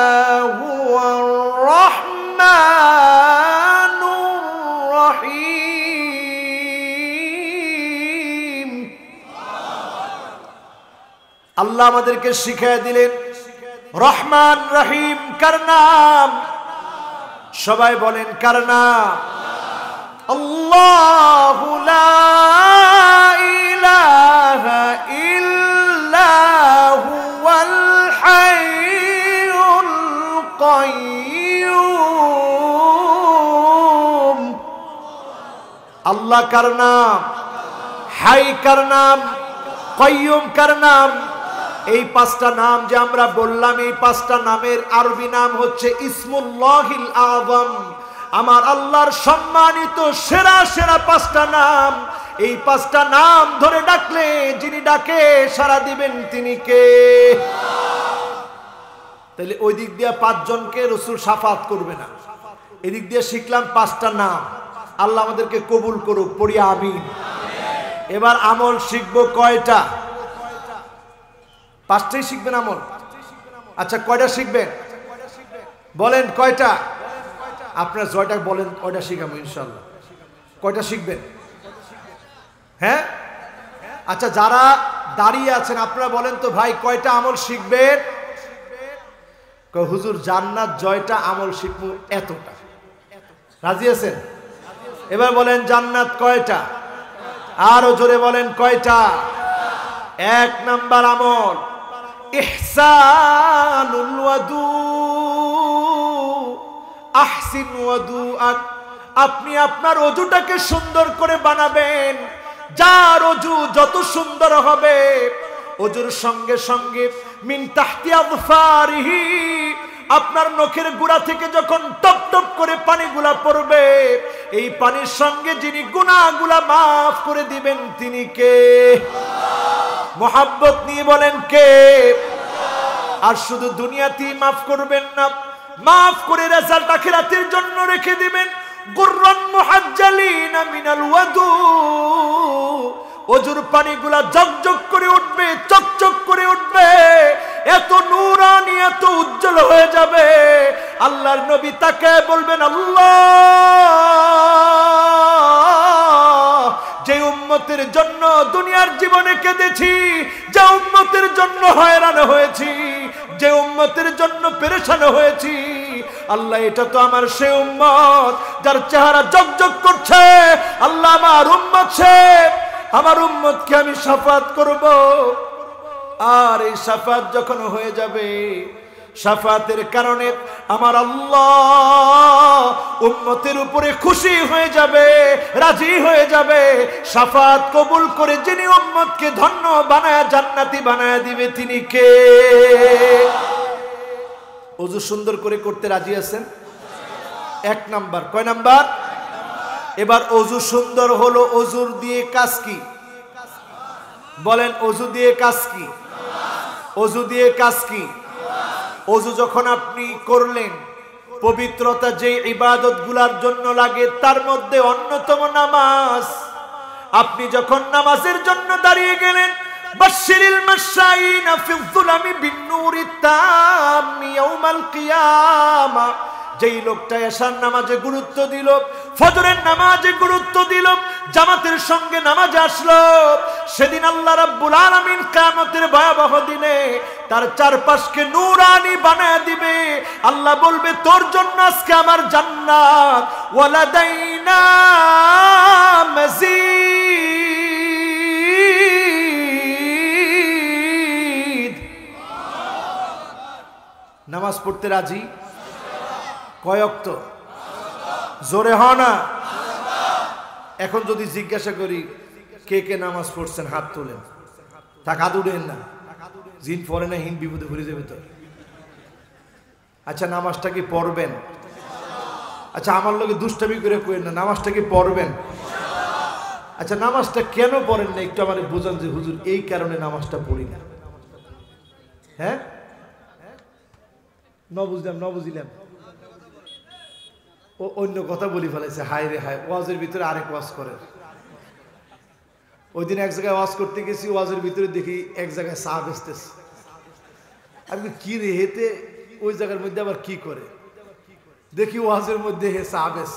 Speaker 1: হুয়ার রাহমানুর রহিম। আল্লাহ আমাদেরকে শিখিয়ে দিলেন রহমান রহিম কার নাম? সবাই বলেন কার নাম? আল্লাহু লা ইলাহা ইল্লা হুয়াল হাইয়ুল কাইয়্যুম। আল্লাহ কার নাম? হাই কার নাম? কাইয়্যুম কার নাম? এই 5টা নাম যে আমরা বললাম, এই 5টা নামের আরবি নাম হচ্ছে ইসমুল্লাহিল আযম। আমার আল্লাহর সম্মানিত সেরা সেরা 5টা নাম। এই 5টা নাম ধরে ডাকলে যিনি ডাকে সাড়া দিবেন তিনি কে? তাহলে ওই দিক দিয়ে 5 জনকে রাসূল শাফাত করবে না, এদিক দিয়ে শিখলাম 5টা নাম। আল্লাহ আমাদেরকে কবুল করুক, পড়ি আমিন। এবার আমল শিখবো কয়টা? 5টাই শিখবেন আমল। আচ্ছা কয়টা শিখবেন বলেন? কয়টা? আপনার জয়টা বলেন, কয়টা শিখাবো ইনশাআল্লাহ? কয়টা শিখবেন? হ্যাঁ, আচ্ছা যারা দাঁড়িয়ে আছেন আপনারা বলেন তো ভাই কয়টা আমল শিখবেন? হুজুর জান্নাত জয়টা আমল শিখবো এতটা। রাজি আছেন? এবার বলেন জান্নাত কয়টা? আরো জোরে বলেন কয়টা? 1 নাম্বার আমল ইহসানুল ওয়াদু, আহসিন ওয়াদুআক। আপনি আপনার ওযুটাকে সুন্দর করে বানাবেন। যার ওযু যত সুন্দর হবে, ওযুর সঙ্গে সঙ্গে মিন তাহতি আযফারিহি, আপনার নখের গোড়া থেকে যখন টপ টপ করে পানিগুলা পড়বে, এই পানির সঙ্গে যিনি গুনাহগুলা মাফ করে দিবেন তিনি কে? মোহাব্বত নিয়ে বলেন কে? আর শুধু দুনিয়াতেই মাফ করবেন না, মাফ করে রেজাল্ট আখিরাতের জন্য রেখে দিবেন। গুররান মুহাজ্জালিনা মিনাল ওয়াদু, ওযুর পানিগুলা জগজগ করে উঠবে, চকচক করে উঠবে, এত নূরানি এত উজ্জ্বল হয়ে যাবে। আল্লাহর নবী তাকে বলবেন, আল্লাহ যে উম্মতের জন্য দুনিয়ার জীবনে কেঁদেছি, যে উম্মতের জন্য হয়রান হয়েছি, যে উম্মতের জন্য পেরেশান হয়েছি, আল্লাহ এটা তো আমার সে উম্মত যার চেহারা জগজগ করছে। আল্লাহ আমার উম্মত সে, আমার উম্মতকে আমি শাফাত করব। আর এই শাফাত যখন হয়ে যাবে, শাফাতের কারণে আমার আল্লাহ উম্মতের উপরে খুশি হয়ে যাবে, রাজি হয়ে যাবে। শাফাত কবুল করে যিনি উম্মতকে ধন্য বানায় জান্নাতি বানায় দিবে তিনি কে? ওযু সুন্দর করে করতে রাজি আছেন? 1 নাম্বার। কয় নাম্বার? এবার ওযু সুন্দর হলো, ওযুর দিয়ে কাজ কি? বলেন ওযু দিয়ে কাজ কি? ওযু দিয়ে কাজ কি? ওযু যখন আপনি করলেন, পবিত্রতা যে ইবাদতগুলোর জন্য লাগে তার মধ্যে অন্যতম নামাজ। আপনি যখন নামাজের জন্য দাঁড়িয়ে গেলেন, বাশশিরিল মাশাইনা ফিয-যুলামি বিন-নূরিত তাম্মি ইয়াউমাল কিয়ামা, যেই লোকটা এশার নামাজে গুরুত্ব দিল, ফজরের নামাজে গুরুত্ব দিল, জামাতের সঙ্গে নামাজে আসলো, সেদিন আল্লাহ রাব্বুল আলামিন কিয়ামতের ভয়াবহ দিনে তার চারপাশকে নূরানি বানায় দিবে। আল্লাহ বলবে তোর জন্য আজকে আমার জান্নাত, ওয়ালাদাইনা মাজিদ। নামাজ পড়তে রাজি? কয় ওয়াক্ত? জোরে হ না। এখন যদি জিজ্ঞাসা করি কে কে নামাজ পড়ছেন হাত তোলেন। টাকা দুড়েন না, জিন পড়ে না হিন বিপদে ভরে যাবে তো। আচ্ছা নামাজটা কি পড়বেন? আচ্ছা আমার লোকে দুষ্টামি করে কইেন না, নামাজটা কি পড়বেন? আচ্ছা নামাজটা কেন পড়েন না একটু আমাদের বুঝান যে হুজুর এই কারণে নামাজটা পড়ি না। হ্যাঁ ন বুঝিলাম ও অন্য কথা বলি ফেলেছে। হায় রে হায়, ওয়াজের ভিতরে আরেক ওয়াজ করেন। ওই দিন এক জায়গায় ওয়াজ করতে গেছি, ওয়াজের ভিতরে দেখি এক জায়গায় চা বেচতেছে। আমি কি রে হেতে ওই জায়গার মধ্যে আবার কি করে, দেখি ওয়াজের মধ্যে হে চা বেচ।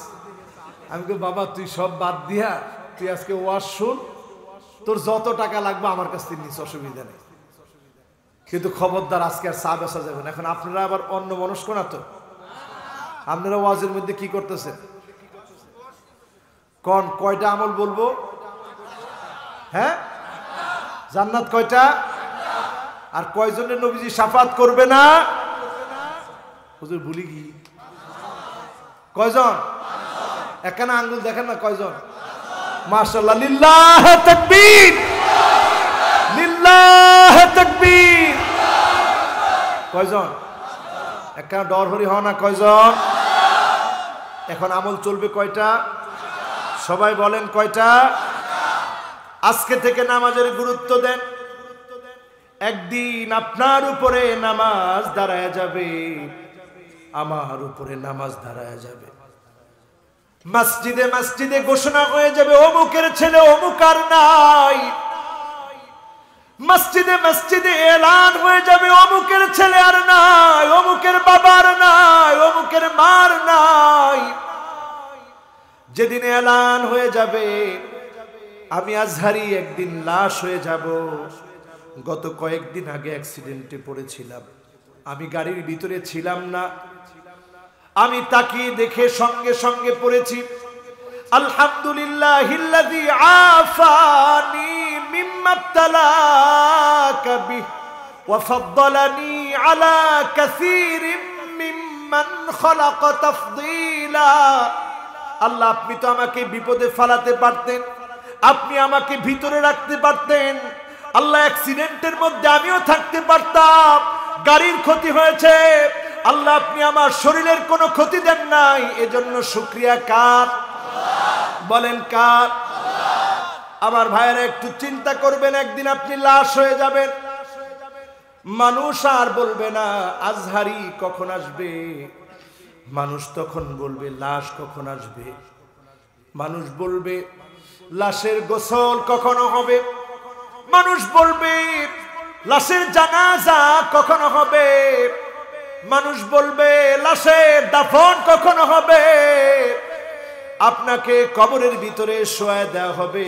Speaker 1: আমি বাবা তুই সব বাদ দিয়া তুই আজকে ওয়াজ শুন, তোর যত টাকা লাগবে আমার কাছ থেকে নিস, অসুবিধা নেই, কিন্তু খবরদার আজকে আর চা বেচা যাবে না। এখন আপনারা আবার অন্য মনস্ক না তো, আপনারা ওয়াজের মধ্যে কি করতেছেন? কয়টা আমল বলবো? হ্যাঁ জান্নাত কয়টা? আর কয়জনের নবীজি শাফাত করবে না? হুজুর ভুলি কি কয়জন? একখানা আঙ্গুল দেখেন না কয়জন? মাশাআল্লাহ, লিল্লাহ তাকবীর, লিল্লাহ তাকবীর। কয়জন? একখানা ডর হরি হও না কয়জন? এখন আমল চলবে কয়টা? সবাই বলেন কয়টা? আজকে থেকে নামাজের গুরুত্ব দেন। একদিন আপনার উপরে নামাজ দাঁড়ায় যাবে, আমার উপরে নামাজ দাঁড়ায় যাবে। মসজিদে মসজিদে ঘোষণা হয়ে যাবে অমুকের ছেলে অমুক আর নাই। মসজিদে মসজিদে এলান হয়ে যাবে অমুকের ছেলে আর নাই, অমুকের বাবার নাই, অমুকের মার নাই। যেদিন এলান হয়ে যাবে আমি আজহারি একদিন লাশ হয়ে যাব। গত কয়েকদিন আগে অ্যাক্সিডেন্টে পড়েছিলাম, আমি গাড়ির ভিতরে ছিলাম না, আমি তাকিয়ে দেখে সঙ্গে সঙ্গে পড়েছি আলহামদুলিল্লাহিল্লাযী আফানি মিম্মা ইবতালাকা বিহি ওয়া ফাদ্দালানি আলা কাসীরিম মিম্মান খালাকা তাফদীলা। আল্লাহ আপনি তো আমাকে বিপদে ফেলাতে পারতেন, আপনি আমাকে ভিতরে রাখতে পারতেন। আল্লাহ অ্যাক্সিডেন্টের মধ্যে আমিও থাকতে পারতাম, গাড়ির ক্ষতি হয়েছে, আল্লাহ আপনি আমার শরীরের কোনো ক্ষতি দেন নাই। এজন্য শুকরিয়া কার? বলেন কার? আমার ভাইয়েরা একটু চিন্তা করবেন, একদিন আপনি লাশ হয়ে যাবেন। মানুষ আর বলবে না আজহারি কখন আসবে, মানুষ তখন বলবে লাশ কখন আসবে। মানুষ বলবে লাশের গোসল কখন হবে, মানুষ বলবে লাশের জানাজা কখন হবে, মানুষ বলবে লাশের দাফন কখন হবে। আপনাকে কবরের ভিতরে শোয়া দেওয়া হবে,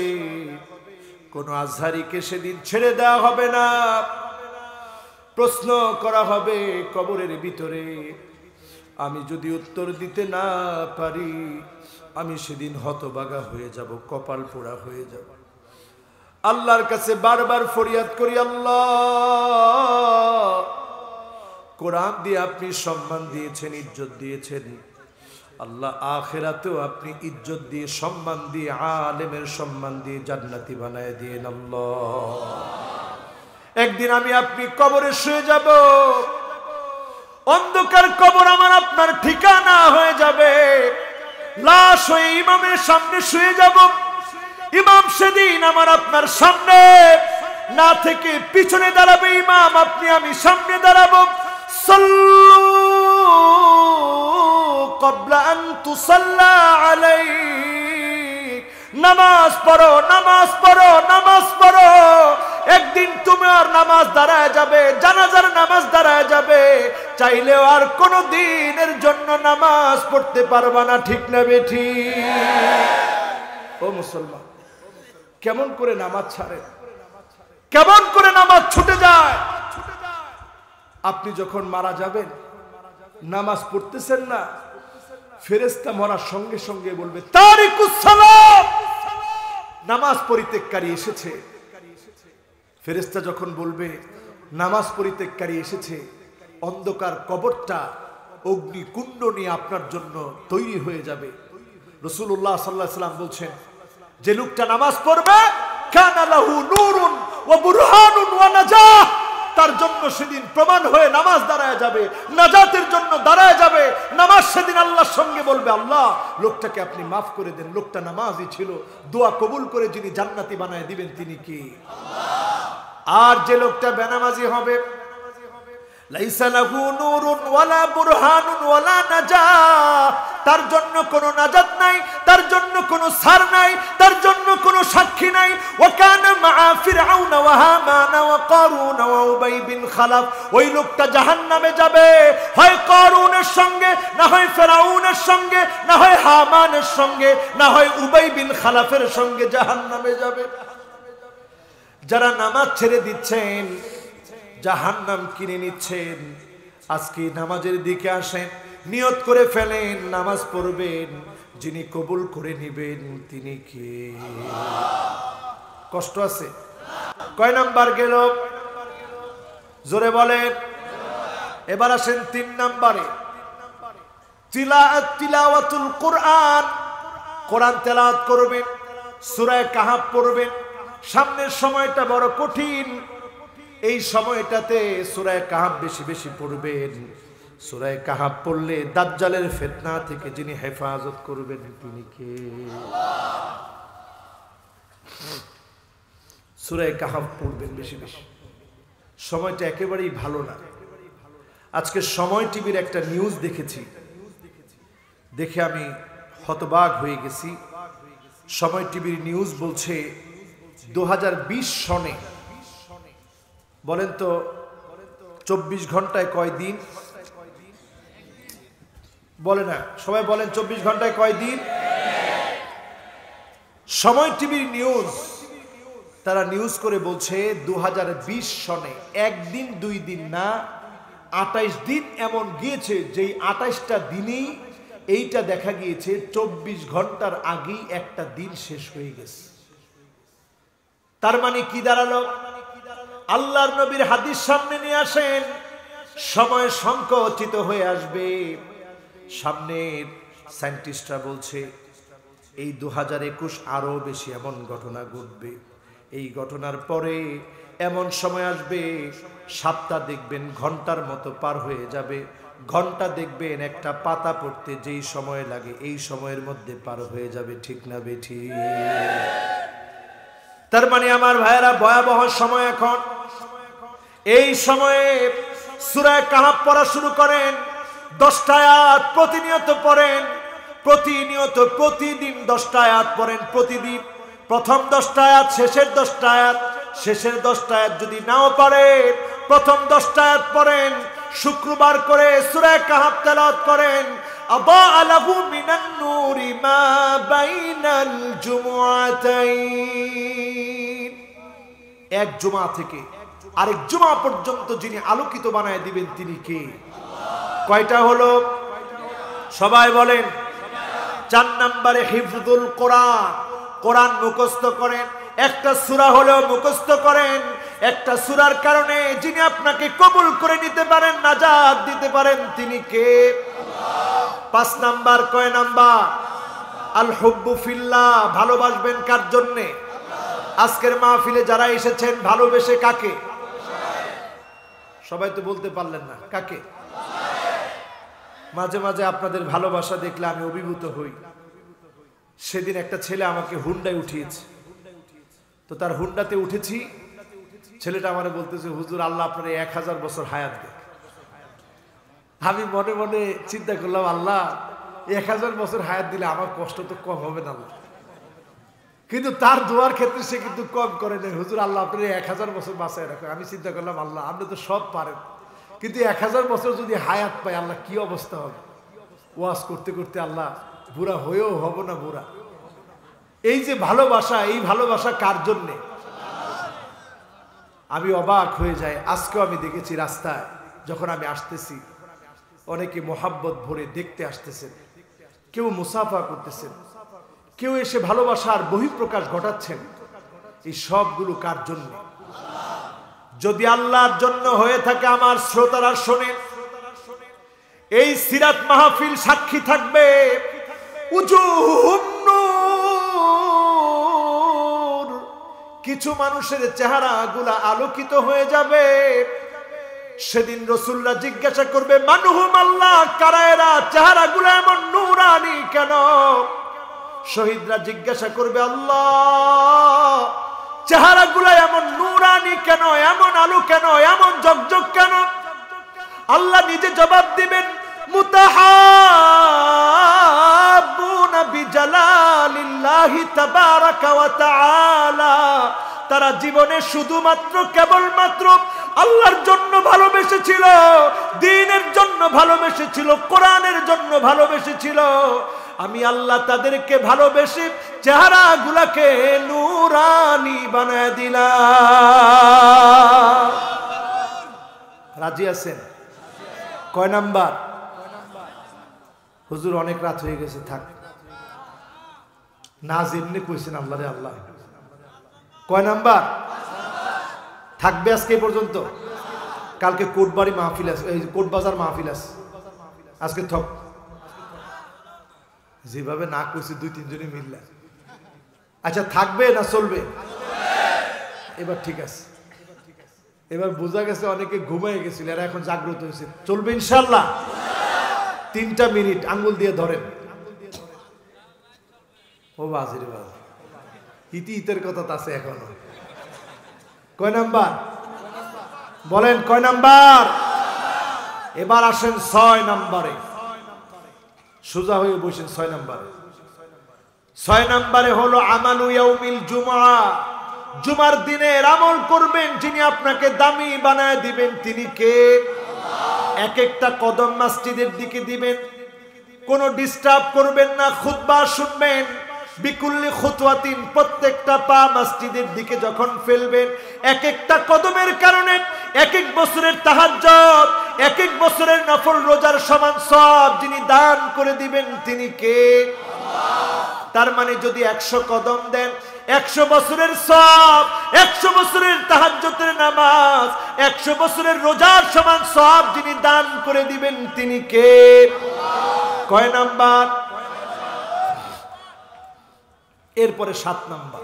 Speaker 1: কোন আজহারিকে সেদিন ছেড়ে দেওয়া হবে না। প্রশ্ন করা হবে কবরের ভিতরে, আমি যদি উত্তর দিতে না পারি আমি সেদিন হতবাগা হয়ে যাব, কপাল পোড়া হয়ে যাব। আল্লাহর কাছে বারবার ফরিয়াদ করি, আল্লাহ কোরআন দিয়ে আপনি সম্মান দিয়েছেন, ইজ্জত দিয়েছেন, আল্লাহ আখিরাতেও আপনি ইজ্জত দিয়ে সম্মান দিয়ে আলেমের সম্মান দিয়ে জান্নাতি বানায় দিয়েন আল্লাহ। একদিন আমি আপনি কবরে শুয়ে যাব, অন্ধকার কবর আমার আপনার ঠিকানা হয়ে যাবে। লাশ হয়ে ইমামের সামনে শুয়ে যাব, ইমাম সেদিন আমার আপনার সামনে না থেকে পিছনে দাঁড়াবে ইমাম, আপনি আমি সামনে দাঁড়াবো। সাল্লু ক্বাবলা আন তুসাল্লা আলাইক, নামাজ পড়ো, নামাজ পড়ো, নামাজ পড়ো। একদিন তোমার নামাজ দাঁড়ায় যাবে, জানাজার নামাজ দাঁড়ায় যাবে, চাইলেও আর কোনো দিনের জন্য নামাজ পড়তে পারবা না, ঠিক না বেঠি? ও মুসলমান, কেমন করে নামাজ ছাড়ে, কেমন করে নামাজ ছুটে যায়। আপনি যখন মারা যাবেন নামাজ পড়তেছেন না, ফেরেশতা মরার সঙ্গে সঙ্গে বলবে তারিকুস সালাত, নামাজ পরিত্যাগকারী এসেছে। ফেরেশতা যখন বলবে নামাজ পরিত্যাগকারী এসেছে, অন্ধকার কবরটা অগ্নিকুণ্ড নিয়ে আপনার জন্য তৈরি হয়ে যাবে। রাসূলুল্লাহ সাল্লাল্লাহু আলাইহি ওয়াসাল্লাম বলছেন, যে লোকটা নামাজ পড়বে কানা লাহু নূরুন ওয়া বুরহানুন ওয়া নাজাহ, তার জন্য সেদিন প্রমাণ হয়ে নামাজ দাঁড়ায় যাবে, নাজাতের জন্য দাঁড়ায় যাবে। নামাজ সেদিন আল্লাহর সঙ্গে বলবে, আল্লাহ লোকটাকে আপনি মাফ করে দেন, লোকটা নামাজই ছিল। দোয়া কবুল করে যিনি জান্নাতি বানায় দিবেন তিনি কি? আর যে লোকটা বেনামাজি হবে, লাইসা লাহু নূরুন ওয়ালা বুরহানুন ওয়ালা নাজাহ, তার জন্য কোনো নাজাত নাই, তার জন্য কোনো সার নাই, তার জন্য কোনো সাক্ষী নাই। ওয়া কানা মা ফিরআউন ওয়া হামান ওয়া কারুন ওয়া উবাই বিন খালাফ, ওই লোকটা জাহান্নামে যাবে, হয় কারুনের সঙ্গে, না হয় ফিরআউনের সঙ্গে, না হয় হামানের সঙ্গে, না হয় উবাই বিন খালাফের সঙ্গে জাহান্নামে যাবে। যারা নামাজ ছেড়ে দিচ্ছেন, জাহান্নাম কিনে নিচ্ছেন, আজকে নামাজের দিকে আসেন, নিয়ত করে ফেলেন নামাজ পড়বেন, যিনি কবুল করে নিবেন তিনি কে? কষ্ট আছে? কয় নাম্বার গেল? জোরে বলেন। এবার আসেন 3 নাম্বারে, তিলাওয়াতুল কোরআন। কোরআন তেলাওয়াত করবেন, সূরা কাহাফ পড়বেন। সামনের সময়টা বড় কঠিন, এই সময়টাতে সূরা কাহাফ বেশি বেশি পড়বেন। সূরা কাহাফ পড়লে দাজ্জালের ফিতনা থেকে যিনি হেফাজত করবেন তিনি কে? সূরা কাহাফ পড়বেন বেশি বেশি। সময়টা একেবারেই ভালো না। আজকে সময় টিভির একটা নিউজ দেখেছি, দেখে আমি হতবাক হয়ে গেছি। সময় টিভির নিউজ বলছে 2020 সনে, বলেন তো 24 ঘন্টায় কয় দিন? বলে না, সবাই বলেন 24 ঘন্টায় কয় দিন? সময় টিভির নিউজ, তারা নিউজ করে বলছে 2020 সনে একদিন 2 দিন না, 28 দিন এমন গিয়েছে, যেই 28টা দিনেই এইটা দেখা গিয়েছে 24 ঘন্টার আগেই একটা দিন শেষ হয়ে গেছে। তার মানে কি দাঁড়ালো? আল্লাহর নবীর হাদিস সামনে নিয়ে আসেন, সময় সংকুচিত হয়ে আসবে। সামনের সায়েন্টিস্টরা বলছে এই 2021 আরো বেশি এমন ঘটনা ঘটবে। এই ঘটনার পরে এমন সময় আসবে, সপ্তাহ দেখবেন ঘন্টার মতো পার হয়ে যাবে, ঘন্টা দেখবেন একটা পাতা পড়তে যেই সময় লাগে এই সময়ের মধ্যে পার হয়ে যাবে। ঠিক না বেঠি? তার মানে আমার ভাইয়েরা, ভয়াবহ সময় এখন। এই সময়ে সূরা কাহাফ পড়া শুরু করেন, 10টা আয়াত প্রতিনিয়ত পড়েন, প্রতিনিয়ত প্রতিদিন 10টা আয়াত পড়েন প্রতিদিন। প্রথম 10টা আয়াত, শেষের 10টা আয়াত, শেষের 10টা আয়াত যদি নাও পারেন, প্রথম 10টা আয়াত পড়েন। শুক্রবার করে সূরা কাহাফ তেলাওয়াত করেন। আবা লাহু মিনান নূরি মা বাইনাল জুমআতাইন, এক জুমা থেকে আরেক জুমা পর্যন্ত যিনি আলোকিত বানায় দিবেন তিনি কে? কয়টা হলো? সবাই বলেন। 4 নম্বরে হিফজুল কোরআন, কোরআন মুখস্থ করেন। একটা সূরা হলেও মুখস্থ করেন। একটা সূরার কারণে যিনি আপনাকে কবুল করে নিতে পারেন, নাজাত দিতে পারেন তিনি কে? 5 নাম্বার। কয় নাম্বার? আল হুব্বু ফিল্লাহ, ভালোবাসবেন কার জন্য? আজকের মাহফিলে যারা এসেছেন ভালোবেসে কাকে? সবাই তো বলতে পারলেন না কাকে। মাঝে মাঝে আপনাদের ভালোবাসা দেখলে আমি অভিভূত হই। সেদিন একটা ছেলে আমাকে হুন্ডায় উঠিয়েছে, তো তার হুন্ডাতে উঠেছি, ছেলেটা আমারে বলতেছে, হুজুর আল্লাহ আপনার 1000 বছর হায়াত দেন। আমি মনে মনে চিন্তা করলাম, আল্লাহ 1000 বছর হায়াত দিলে আমার কষ্ট তো কম হবে না। কিন্তু তার দোয়ার ক্ষেত্রে সে কিন্তু কম করে নেই, হুজুর আল্লাহ আপনার 1000 বছর বাঁচায় রাখেন। আমি চিন্তা করলাম, আল্লাহ আপনি তো সব পারেন, কিন্তু 1000 বছর যদি হায়াত পাই আল্লাহ কি অবস্থা হবে। ওয়াজ করতে করতে আল্লাহ বুড়া হয়েও হব না বুড়া। এই যে ভালোবাসা, এই ভালোবাসা কার জন্যে? আমি অবাক হয়ে যাই। আজকেও আমি দেখেছি রাস্তায় যখন আমি আসতেছি, অনেকে মোহাব্বত ভরে দেখতে আসতেছেন, কেউ মুসাফা করতেছেন, কেউ এসে ভালোবাসার বহিঃপ্রকাশ ঘটাচ্ছেন। এই সবগুলো কার জন্য? যদি আল্লাহর জন্য হয়ে থাকে আমার শ্রোতারা শোনেন, এই সিরাত মাহফিল সাক্ষী থাকবে। উজুহুম নূর, কিছু মানুষের চেহারাগুলা আলোকিত হয়ে যাবে। সেদিন রাসূলুল্লাহ জিজ্ঞাসা করবে, মানহুম আল্লাহ, কারা এরা, চেহারাগুলো এমন নূরানি কেন? শহীদরা জিজ্ঞাসা করবে, আল্লাহ, চেহারাগুলো এমন নূরানি কেন, এমন আলো কেন, এমন ঝকঝক কেন? আল্লাহ নিজে জবাব দিবেন, মুতাহাব্বুনা বিজালালিল্লাহি তাবারাকা ওয়া তাআলা, তারা জীবনে শুধুমাত্র কেবলমাত্র আল্লাহর জন্য ভালোবেসেছিল, দ্বীনের জন্য ভালোবেসেছিল, কোরআনের জন্য ভালোবেসেছিল। আমি আল্লাহ তাদেরকে ভালোবেসে চেহারাগুলোকে নূরানি বানায় দিলাম। রাজি আছেন? কয় নাম্বার? হুজুর অনেক রাত হয়ে গেছে, থাক না, যেমনি কইছেন আল্লাহ রে আল্লাহ। কয় নাম্বার? থাকবে আজকে পর্যন্ত। কালকে কোটবাড়ি মাহফিল আছে, এই কোট বাজার মাহফিল আছে, আজকে থক। যেভাবে না কইছি 2-3 জনই মিললে। আচ্ছা, থাকবে না চলবে? এবার ঠিক আছে, এবার বোঝা গেছে অনেকে ঘুমিয়ে গেছিল, এরা এখন জাগ্রত হয়েছে। চলবে ইনশাআল্লাহ। 3টা মিনিট আঙ্গুল দিয়ে ধরেন। ও বাজির বাজ, ইতির কথা আছে এখনো। কয় নাম্বার বলেন? কয় নাম্বার? এবার আসেন 6 নাম্বারে। সোজা হয়ে বসেন 6 নাম্বারে। 6 নাম্বারে হলো আমালু ইয়াউমিল জুমআ, জুমার দিনের আমল করবেন, যিনি আপনাকে দামি বানায় দিবেন তিনি কে? এক একটা কদম মসজিদের দিকে দিবেন, কোনো ডিস্টার্ব করবেন না, খুতবা শুনবেন। বিকুল্লি খুতওয়াতিন, প্রত্যেকটা পা মসজিদের দিকে যখন ফেলবেন, এক একটা কদমের কারণে এক এক বছরের তাহাজ্জুদ, এক এক বছরের নফল রোজার সমান সওয়াব যিনি দান করে দিবেন তিনি কে? তার মানে যদি 100 কদম দেন, 100 বছরের সওয়াব, 100 বছরের তাহাজ্জুদের নামাজ, 100 বছরের রোজার সমান সওয়াব যিনি দান করে দিবেন তিনি কে? কয় নাম্বার? এরপরে 7 নাম্বার।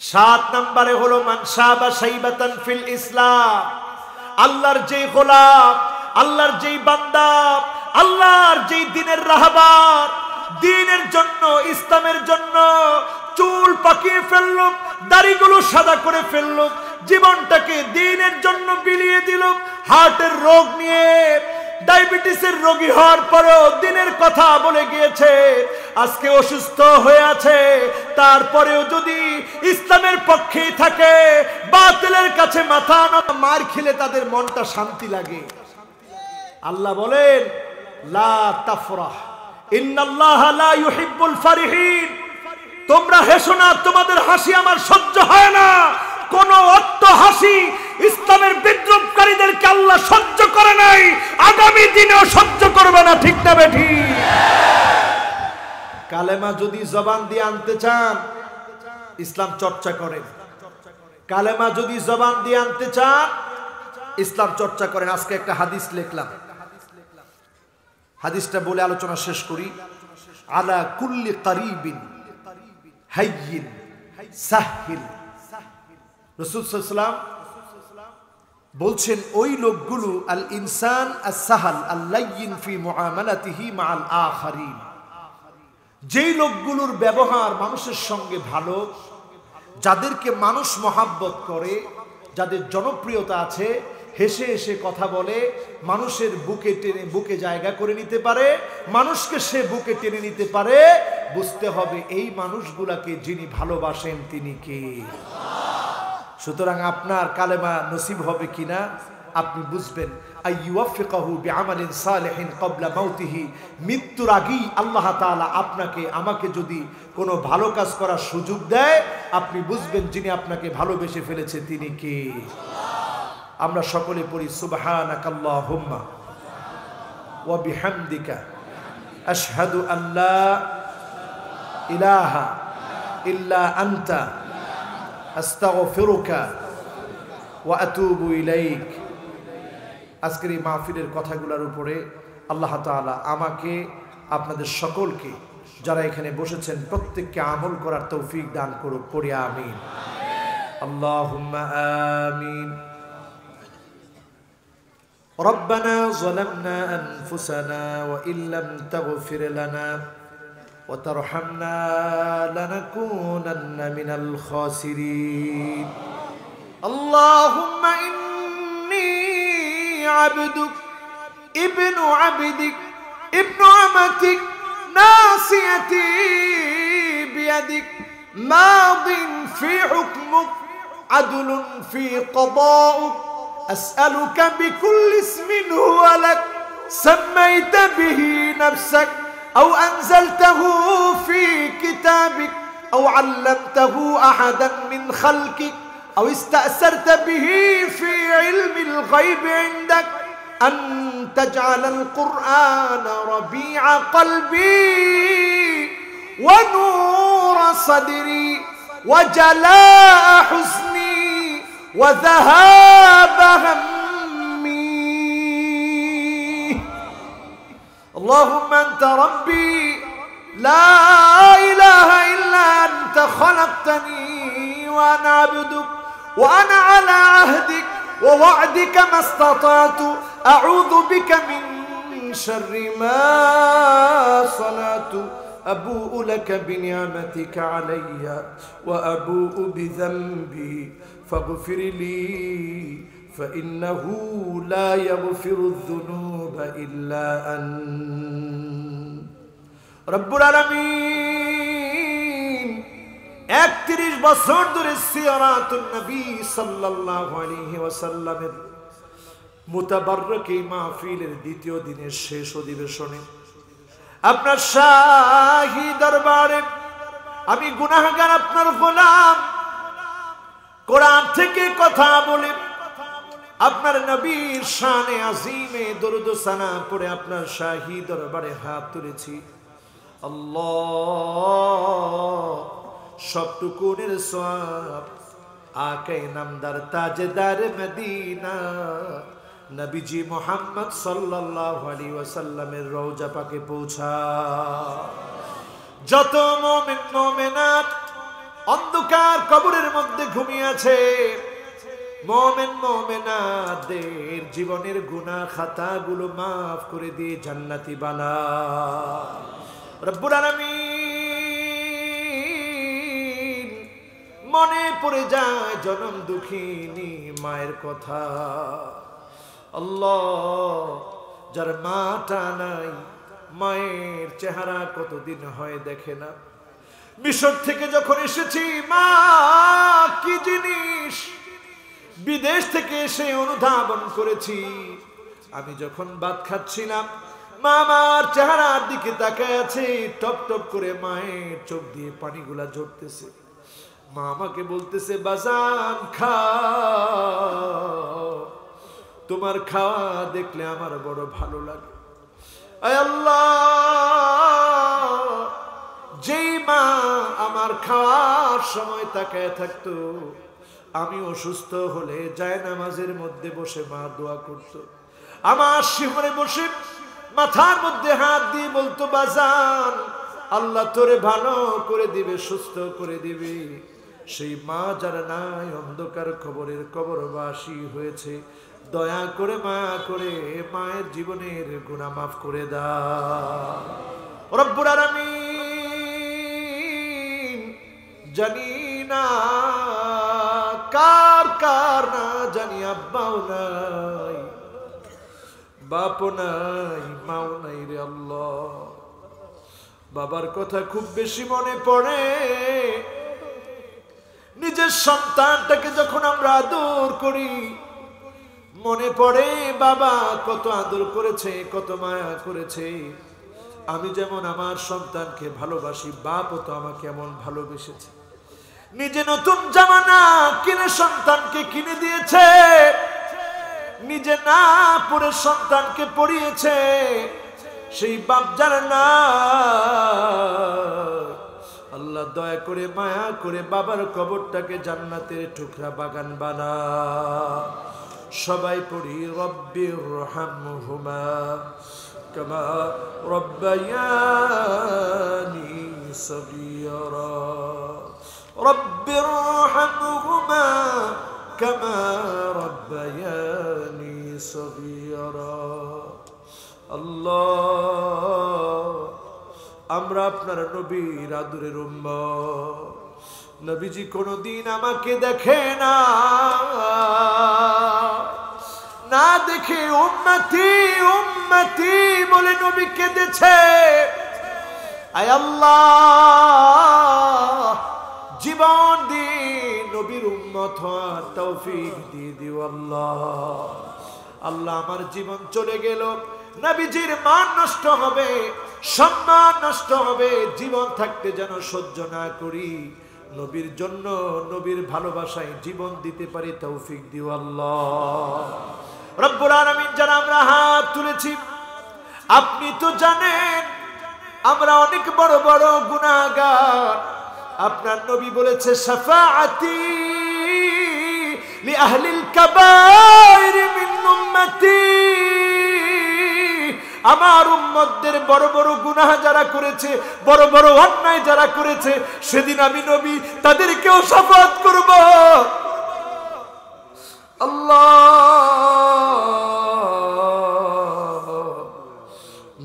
Speaker 1: 7 নাম্বারে হলো মান শাবা শাইবাতান ফিল ইসলাম, আল্লাহর যেই গোলাম, আল্লাহর যেই বান্দা, আল্লাহর যেই দ্বীনের রাহবার, দ্বীনের জন্য, ইসলামের জন্য চুল পাকিয়ে ফেলল, দাড়িগুলো সাদা করে ফেলল, জীবনটাকে দ্বীনের জন্য বিলিয়ে দিল, হার্টের রোগ নিয়ে, ডায়াবেটিসের রোগী হওয়ার পরেও দ্বীনের কথা বলে গিয়েছে, আজকে অসুস্থ হয়ে আছে, তারপরেও যদি ইসলামের পক্ষেই থাকে, বাতিলের কাছে মাথা না, মার খেলে তাদের মনটা শান্তি লাগে। আল্লাহ বলেন, লা তাফরাহ ইন্নাল্লাহা লা ইউহিব্বুল ফারিহিন, তোমরা হেসো না, তোমাদের হাসি আমার সহ্য হয় না। কোন অট্ট হাসি ইসলামের বিদ্রোহকারীদেরকে আল্লাহ সহ্য করে নাই, আগামী দিনেও সহ্য করবে না। ঠিক না বেঠি? কালেমা যদি জবান দিয়ে আনতে চান, ইসলাম চর্চা করেন। কালেমা যদি জবান দিয়ে আনতে চান, ইসলাম চর্চা করেন। আজকে একটা হাদিস লিখলাম, হাদিসটা বলে আলোচনা শেষ করি। আলা কুল্লি কারিবিন হাইয়িন সাহিল, রাসূল সাল্লাল্লাহু আলাইহি ওয়াসাল্লাম বলছেন, ওই লোকগুলো আল ইনসান আস-সাহাল আল-লায়্যিন ফি মুআমালাতিহি মা'আল আখারিন, যেই লোকগুলোর ব্যবহার মানুষের সঙ্গে ভালো, যাদেরকে মানুষ মহাব্বত করে, যাদের জনপ্রিয়তা আছে, হেসে হেসে কথা বলে, মানুষের বুকে টেনে, বুকে জায়গা করে নিতে পারে, মানুষকে সে বুকে টেনে নিতে পারে, বুঝতে হবে এই মানুষগুলাকে যিনি ভালোবাসেন তিনি কে। সুতরাং আপনার কালেমা নসিব হবে কিনা আপনি বুঝবেন। আইয়ুওয়াফিকাহু বিআমালিন সালিহিন ক্বাবলা মাউতিহি, মৃত্যুর আগেই আল্লাহ তাআলা আপনাকে আমাকে যদি কোনো ভালো কাজ করার সুযোগ দেয়, আপনি বুঝবেন যিনি আপনাকে ভালোবেসে ফেলেছে তিনি কে। আমরা সকলে পড়ি সুবহানাকাল্লাহুম্মা ওয়া বিহামদিকা আশহাদু আল্লা ইলাহা ইল্লা আনতা আস্তাগফিরুকা ওয়া আতুবু ইলাইক। আজকের এই মাহফিলের কথাগুলোর উপরে আল্লাহ তাআলা আমাকে, আপনাদের সকলকে, যারা এখানে বসেছেন প্রত্যেককে আমল করার তৌফিক দান করুক, পড়ি আমিন। اللهم آمين. ربنا ظلمنا أنفسنا وإن لم تغفر لنا وترحمنا لنكونن من الخاسرين. اللهم إني عبدك ابن عبدك ابن أمتك ناصيتي بيدك ماض في حكمك عدل في قضاؤك أسألك بكل اسم هو لك سميت به نفسك أو أنزلته في كتابك أو علمته أحدا من خلقك أو استأثرت به في علم الغيب عندك أن تجعل القرآن ربيع قلبي ونور صدري وجلاء حزني وذهاب همي. اللهم أنت ربي لا إله إلا أنت خلقتني وأنا عبدك وأنا على عهدك ووعدك ما استطعت أعوذ بك من شر ما صنعت أبوء لك بنعمتك علي وأبوء بذنبي فاغفر لي فإنه لا يغفر الذنوب إلا أنت. رب العالمين 31 বছর ধরে সিরাতুন নবী সাল্লাল্লাহু আলাইহি ওয়াসাল্লামের মুতাবাররক এই মাহফিলের দ্বিতীয় দিনের শেষ অধিবেশনে আপনার শাহী দরবারে আমি গুনাহগার আপনার গোলাম কোরআন থেকে কথা বলে আপনার নবীর শানে আজিমে দরুদ ও সালাম পড়ে আপনার শাহী দরবারে হাত তুলেছি। আল্লাহ সবটুকুনের সওয়াব আকে নামদার তাজদার মদিনা নবীজি মুহাম্মদ সাল্লাল্লাহু আলাইহি ওয়াসাল্লামের রওজা পাকে পৌঁছা। যত মুমিন মুমিনাত অন্ধকার কবরের মধ্যে ঘুমিয়ে আছে মুমিন মুমিনাতদের জীবনের গুনাহ খাতাগুলো maaf করে দিয়ে জান্নাতি বানা। রব্বুল আলামিন মনে পড়ে যায় জনম দুঃখিনী মায়ের কথা। আল্লাহ যার মাটা নাই মায়ের চেহারা কতদিন হয় দেখে না। মিশর থেকে যখন এসেছি মা কি জিনিস বিদেশ থেকে এসে অনুধাবন করেছি। আমি যখন ভাত খাচ্ছিলাম মা আমার চেহারার দিকে তাকায় আছে, টপ টপ করে মায়ের চোখ দিয়ে পানিগুলা ঝরতেছে। মা আমাকে বলতেছে বাজান খাও, তোমার খাওয়া দেখলে আমার বড় ভালো লাগে। আয় আল্লাহ যেই মা আমার খাওয়ার সময় তাকায় থাকতো, আমি অসুস্থ হলে জায়নামাজের মধ্যে বসে মা দোয়া করত। আমার শিহরে বসে মাথার মধ্যে হাত দিয়ে বলতো বাজান আল্লাহ তোরে ভালো করে দিবে, সুস্থ করে দিবে। সেই মা যারা নাই অন্ধকার কবরের কবরবাসী হয়েছে, দয়া করে মায়া করে মায়ের জীবনের গুনাহ মাফ করে দাও রব্বুল আলামিন। জানি না কার কার না জানি আব্বাও নাই, বাপও নাই, মাও নাই রে আল্লাহ। বাবার কথা খুব বেশি মনে পড়ে। নিজের সন্তানটাকে যখন আমরা আদর করি মনে পড়ে বাবা কত আদর করেছে, কত মায়া করেছে। আমি যেমন আমার সন্তানকে ভালোবাসি, বাপও তো আমাকে এমন ভালোবেসেছে। নিজে নতুন জামা কিনে সন্তানকে কিনে দিয়েছে, নিজে না পরে সন্তানকে পরিয়েছে। সেই বাপ যার না আল্লাহ দয়া করে মায়া করে বাবার কবরটাকে জান্নাতের টুকরা বাগান বানা। সবাই পড়ি রব্বিরহামহুমা কামা রব্বায়ানি সগীরা। রব্বিরহামহুমা كما ربياني صغيرا আল্লাহ আমরা আপনার নবীর আদরের উম্মত নবীজি কোনদিন আমাকে দেখে না না দেখে উম্মতি উম্মতি বলে নবী কেঁদেছে আয় আল্লাহ জীবন দিয়ে নবীর উম্মত হওয়ার তৌফিক দিয়ে দিও আল্লাহ আল্লাহ আমার জীবন চলে গেল নবীজির মান নষ্ট হবে সম্মান নষ্ট হবে জীবন থাকতে যেন সহ্য না করি নবীর জন্য নবীর ভালোবাসায় জীবন দিতে পারি তৌফিক দিও আল্লাহ রব্বুল আলামিন যারা আমরা হাত তুলেছি আপনি তো জানেন আমরা অনেক বড় বড় গুনাহগার আপনার নবী বলেছে শাফাআতি লি আহলিল কাবাইর মিন উম্মতি আমার উম্মতদের বড় বড় গুনাহ যারা করেছে বড় বড় অন্যায় যারা করেছে সেদিন আমি নবী তাদেরকেও শাফাআত করব আল্লাহ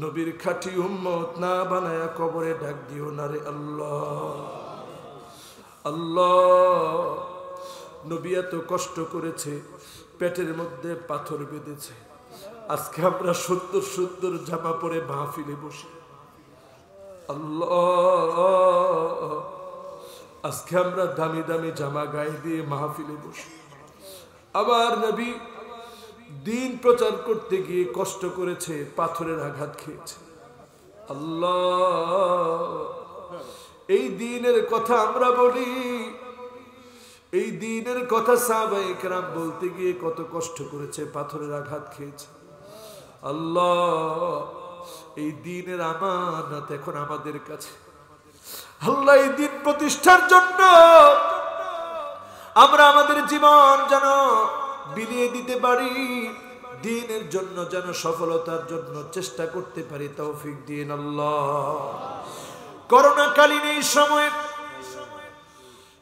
Speaker 1: নবীর খাঁটি উম্মত না বানায়া কবরে ডাক দিও না রে আল্লাহ আল্লাহ নবী এত কষ্ট করেছে পেটের মধ্যে পাথর বেঁধেছে আজকে আমরা সুন্দর সুন্দর জামা পরে মাহফিলে বসি আল্লাহ আজকে আমরা দামি দামি জামা গায়ে দিয়ে মাহফিলে বসি আবার নবী দিন প্রচার করতে গিয়ে কষ্ট করেছে পাথরের আঘাত খেয়েছে আল্লাহ এই দ্বীনের কথা আমরা বলি এই দ্বীনের কথা সাহাবায়ে কেরাম বলতে গিয়ে কত কষ্ট করেছে পাথরের আঘাত খেয়েছে আল্লাহ এই দ্বীনের আমানত এখন আমাদের কাছে আল্লাহ এই দ্বীন প্রতিষ্ঠার জন্য আমরা আমাদের জীবন যেন বিলিয়ে দিতে পারি দ্বীনের জন্য যেন সফলতার জন্য চেষ্টা করতে পারি তৌফিক দিন আল্লাহ করোনা কালীন এই সময়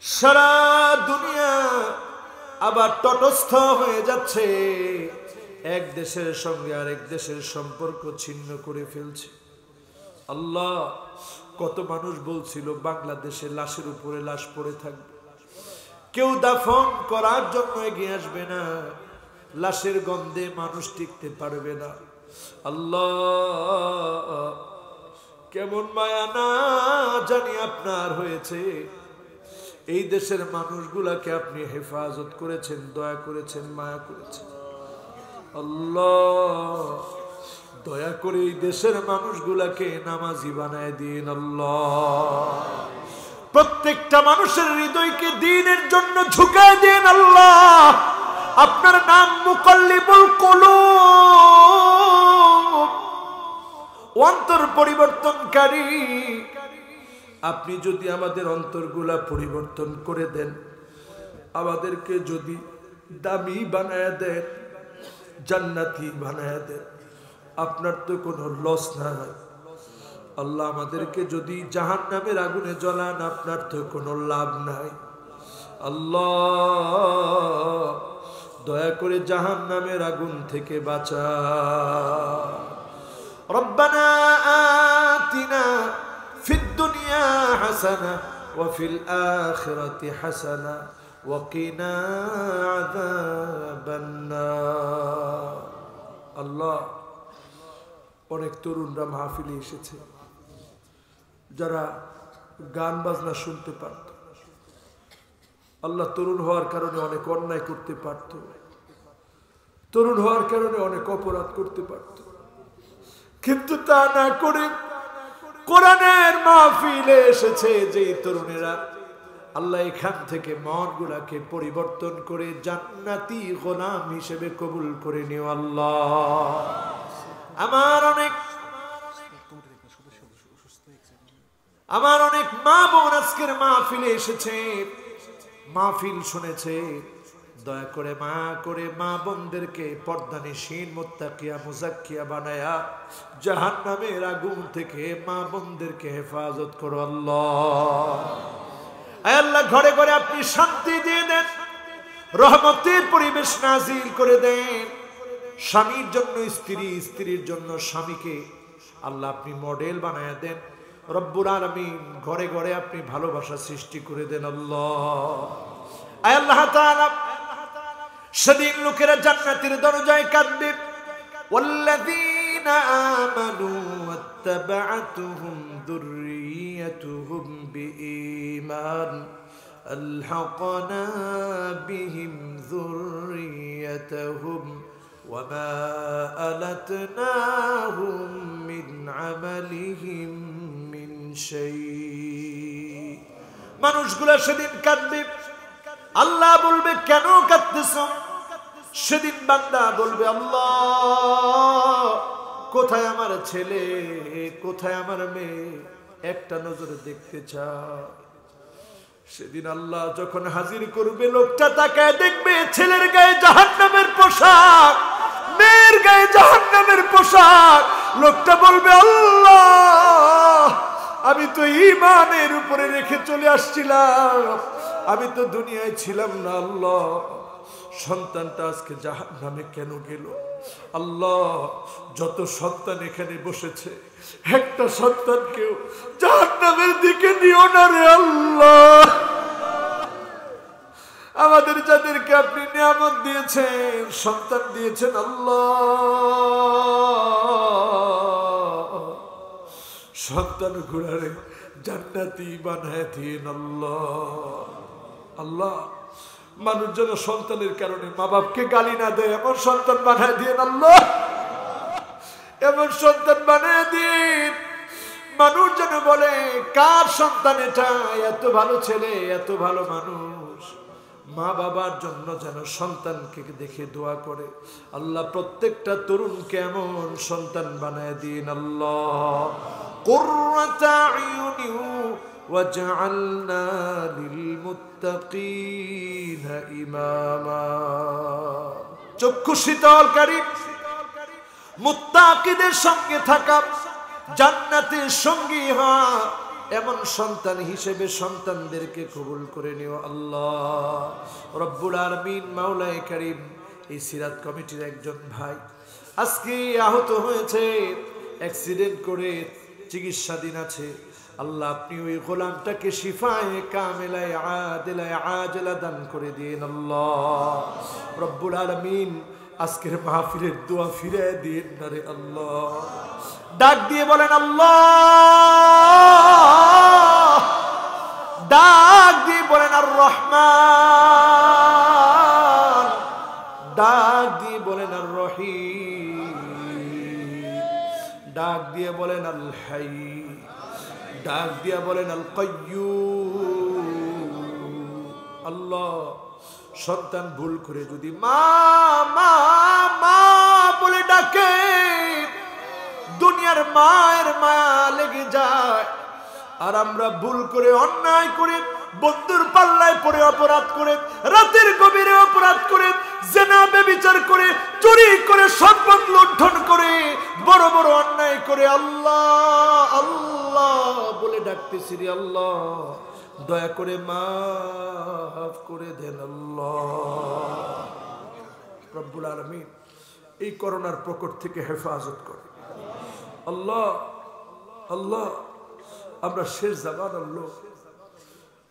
Speaker 1: সারা দুনিয়া আবার তটস্থ হয়ে যাচ্ছে এক দেশের সঙ্গে আরেক দেশের সম্পর্ক ছিন্ন করে ফেলছে আল্লাহ কত মানুষ বলছিল বাংলাদেশে লাশের উপরে লাশ পড়ে থাকবে কেউ দাফন করার জন্য এগিয়ে আসবে না লাশের গন্ধে মানুষ টিকতে পারবে না আল্লাহ কেমন মায়া না জানি আপনার হয়েছে এই দেশের মানুষগুলাকে আপনি হেফাজত করেছেন দয়া করেছেন মায়া করেছেন আল্লাহ দয়া করে এই দেশের মানুষগুলাকে নামাজি বানায় দিন আল্লাহ প্রত্যেকটা মানুষের হৃদয়কে দ্বীনের জন্য ঝুঁকায় দিন আল্লাহ আপনার নাম মুকাল্লিবুল কুলুব অন্তর পরিবর্তনকারী আপনি যদি আমাদের অন্তরগুলা পরিবর্তন করে দেন আমাদেরকে যদি দামি বানায় দেন জান্নাতি বানায় দেন আপনার তো কোনো লস নাই আল্লাহ আমাদেরকে যদি জাহান্নামের আগুনে জ্বালান আপনার তো কোনো লাভ নাই আল্লাহ দয়া করে জাহান্নামের আগুন থেকে বাঁচা রব্বানা আতিনা ফিদ দুনিয়া হাসানা ওয়া ফিল আখিরাতি হাসানা ওয়া কিনা আযাবান নার আল্লাহ অনেক তরুণরা মাহফিলে এসেছে যারা গান বাজনা শুনতে পারত আল্লাহ তরুণ হওয়ার কারণে অনেক অন্যায় করতে পারত তরুণ হওয়ার কারণে অনেক অপরাধ করতে পারত কিন্তু তা না করে কোরআনের মাহফিলে এসেছে যে তরুণেরা আল্লাহ এখান থেকে মনগুলাকে পরিবর্তন করে জান্নাতি গোলাম হিসেবে কবুল করে নিও আল্লাহ আমার অনেক মা বোন আজকের মাহফিলে এসেছে মাহফিল শুনেছে দয়া করে মা বোনদেরকে পর্দানিশীন মুত্তাকিয়া মুজাক্কিয়া বানায়া জাহান্নামের আগুন থেকে মা বোনদেরকে হেফাজত করো আল্লাহ আয় আল্লাহ ঘরে ঘরে আপনি শান্তি দিয়ে দেন রহমতের পরিবেশ নাজিল করে দেন। স্বামীর জন্য স্ত্রী, স্ত্রীর জন্য স্বামীকে আল্লাহ আপনি মডেল বানায় দেন। রব্বুল আলামিন ঘরে ঘরে আপনি ভালোবাসা সৃষ্টি করে দেন। আয় আল্লাহ তাআলা, সেদিন লোকেরা জান্নাতের দরজায় কাঁদবে। ওয়াল্লাযীনা আমানু ওয়াত্তাবা'তুহুম যুররিয়্যাতুহুম বিঈমান আলহাকনা বিহিম যুররিয়্যাতাহুম ওয়ামা আলাতনাহুম মিন আমালিহিম মিন শাই। মানুষগুলা সেদিন কাঁদবে। আল্লাহ বলবে, কেন কাঁদতেছো? সেদিন বান্দা বলবে, আল্লাহ কোথায় আমার ছেলে, কোথায় আমার মেয়ে, একটা নজরে দেখতে চায়। সেদিন আল্লাহ যখন হাজির করবে, লোকটা তাকায় দেখবে ছেলের গায়ে জাহান্নামের পোশাক, মেয়ের গায়ে জাহান্নামের পোশাক। লোকটা বলবে, আল্লাহ আমি তো ঈমানের উপরে রেখে চলে আসছিলাম, আমি তো দুনিয়ায় ছিলাম না। আল্লাহ সন্তানটা আজকে জাহান্নামে কেন গেল? আল্লাহ যত সন্তান এখানে বসেছে, একটা সন্তানকেও জাহান্নামের দিকে নিও না রে আল্লাহ। আমাদের যাদেরকে আপনি নিয়ামত দিয়েছেন, সন্তান দিয়েছেন, আল্লাহ সন্তান গুলারে জান্নাতি বানায় দিন আল্লাহ। আল্লাহ মানুষ যেন সন্তানের কারণে মা বাপকে গালি না দেয়, এমন সন্তান বানায় দিন আল্লাহ, এমন সন্তান বানায় দিন। মানুষ যেন বলে, কার সন্তান এটা, এত ভালো ছেলে, এত ভালো মানুষ। মা বাবার জন্য যেন সন্তানকে দেখে দোয়া করে, আল্লাহ প্রত্যেকটা তরুণকে এমন সন্তান বানায় দিন আল্লাহ। কুররাতা আয়ুনি ওয়াজআলনা লিলমুত্তাকিনা ইমামা। চক্ষু শীতলকারী, মুত্তাকিদের সঙ্গে থাকা, জান্নাতের সঙ্গী হওয়া, এমন সন্তান হিসেবে সন্তানদেরকে কবুল করে নিও আল্লাহ রব্বুল আলামিন। মাওলায়ে কারীম, এই সিরাত কমিটির একজন ভাই আজকে আহত হয়েছে, অ্যাক্সিডেন্ট করে চিকিৎসাধীন আছে। আল্লাহ আপনি ওই গোলামটাকে শিফায়ে কামিলায়ে আদিলায়ে আজলা দান করে দিন আল্লাহ রব্বুল আলামিন। আজকের মাহফিলের দোয়া ফিরে দিন না রে আল্লাহ। ডাক দিয়ে বলেন আল্লাহ, ডাক দিয়ে বলেন আর রহমান, ডাক দিয়ে বলেন আর রহিম, ডাক দিয়ে বলেন আল হাই, ডাক দিয়ে বলেন আল কাইয়্যুম। আল্লাহ সন্তান ভুল করে যদি মা মা মা বলে ডাকে, দুনিয়ার মায়ের মায়া লেগে যায়। আর আমরা ভুল করে, অন্যায় করে, বন্ধুর পাল্লায় পড়ে অপরাধ করে, রাতের গভীরে অপরাধ করে, জেনা ব্যভিচার করে, চুরি করে, সম্পদ লুণ্ঠন করে, বড় বড় অন্যায় করে আল্লাহ আল্লাহ বলে ডাকতেছি রে আল্লাহ, দয়া করে মাফ করে দেন আল্লাহ রব্বুল আলামিন। এই করোনার প্রকট থেকে হেফাজত করে আল্লাহ। আল্লাহ আমরা শেষ জামানার লোক,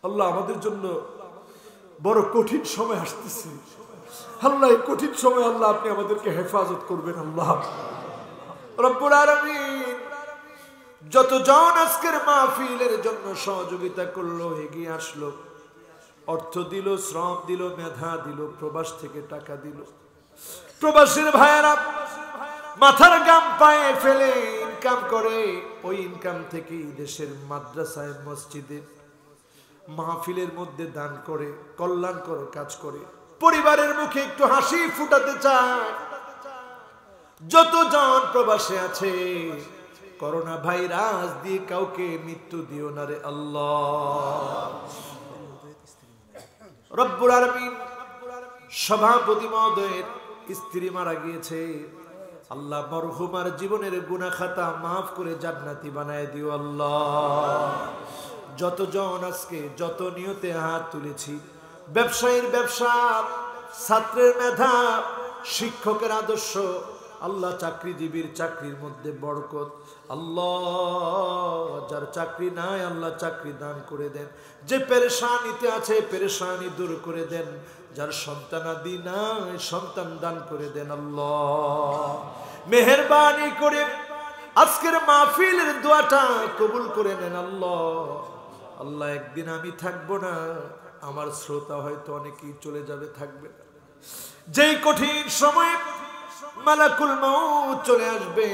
Speaker 1: আল্লাহ আমাদের জন্য বড় কঠিন সময় আসতেছে। আল্লাহ এই কঠিন সময় আল্লাহ আপনি আমাদেরকে হেফাজত করবেন আল্লাহ রব্বুল আলামিন। যতজন আজকের মাহফিলের জন্য সহযোগিতা করলো, এগিয়ে আসলো, অর্থ দিল, শ্রম দিল, মেধা দিল, প্রবাস থেকে টাকা দিল, প্রবাসীর ভাইয়েরা মাথার গাম পায়ে ফেলে ইনকাম করে, ওই ইনকাম থেকেই দেশের মাদ্রাসায়, মসজিদে, মাহফিলের মধ্যে দান করে, কল্যাণকর কাজ করে, পরিবারের মুখে একটু হাসি ফুটাতে চায়। যতজন প্রবাসে আছে, করোনা ভাইরাস দিয়ে কাউকে মৃত্যু দিও না রে আল্লাহ রব্বুল আলামিন। সভাপতি মহোদয়ের স্ত্রী মারা গিয়েছে, আল্লাহ মরহুমার জীবনের গুনাহ খাতা মাফ করে জান্নাতি বানায় দিও আল্লাহ। যতজন আজকে যত নিয়তে হাত তুলেছি, ব্যবসায়ীর ব্যবসা, ছাত্রের মেধা, শিক্ষকের আদর্শ, আল্লাহ চাকরিজীবীর চাকরির মধ্যে বরকত। আল্লাহ যার চাকরি নাই আল্লাহ চাকরি দান করে দেন, যে পেরেশানিতে আছে পেরেশানি দূর করে দেন, যার সন্তানাদি নাই সন্তান দান করে দেন। আল্লাহ মেহেরবানি করে আজকের মাহফিলের দোয়াটা কবুল করে নেন। আল্লাহ একদিন আমি থাকবো না, আমার শ্রোতা হয়তো অনেকেই চলে যাবে, থাকবে না। যেই কঠিন সময় মালাকুল মউত চলে আসবে,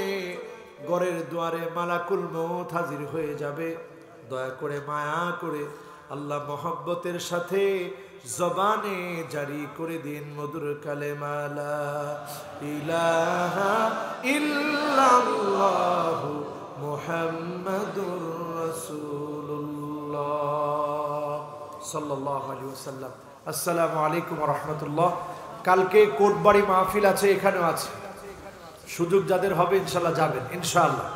Speaker 1: ঘরের দুয়ারে মালাকুল মউত হাজির হয়ে যাবে, দয়া করে মায়া করে আল্লাহ মহব্বতের সাথে জবানে জারি করে দিন মধুর কালেমা লা ইলাহা ইল্লাল্লাহু মুহাম্মাদুর রাসূলুল্লাহ সাল্লাল্লাহু আলাইহি ওয়াসাল্লাম। আসসালামু আলাইকুম ওয়া রাহমাতুল্লাহ। কালকে কোটবাড়ি মাহফিল আছে, এখানেও আছে, সুযোগ যাদের হবে ইনশাআল্লাহ যাবেন ইনশাআল্লাহ।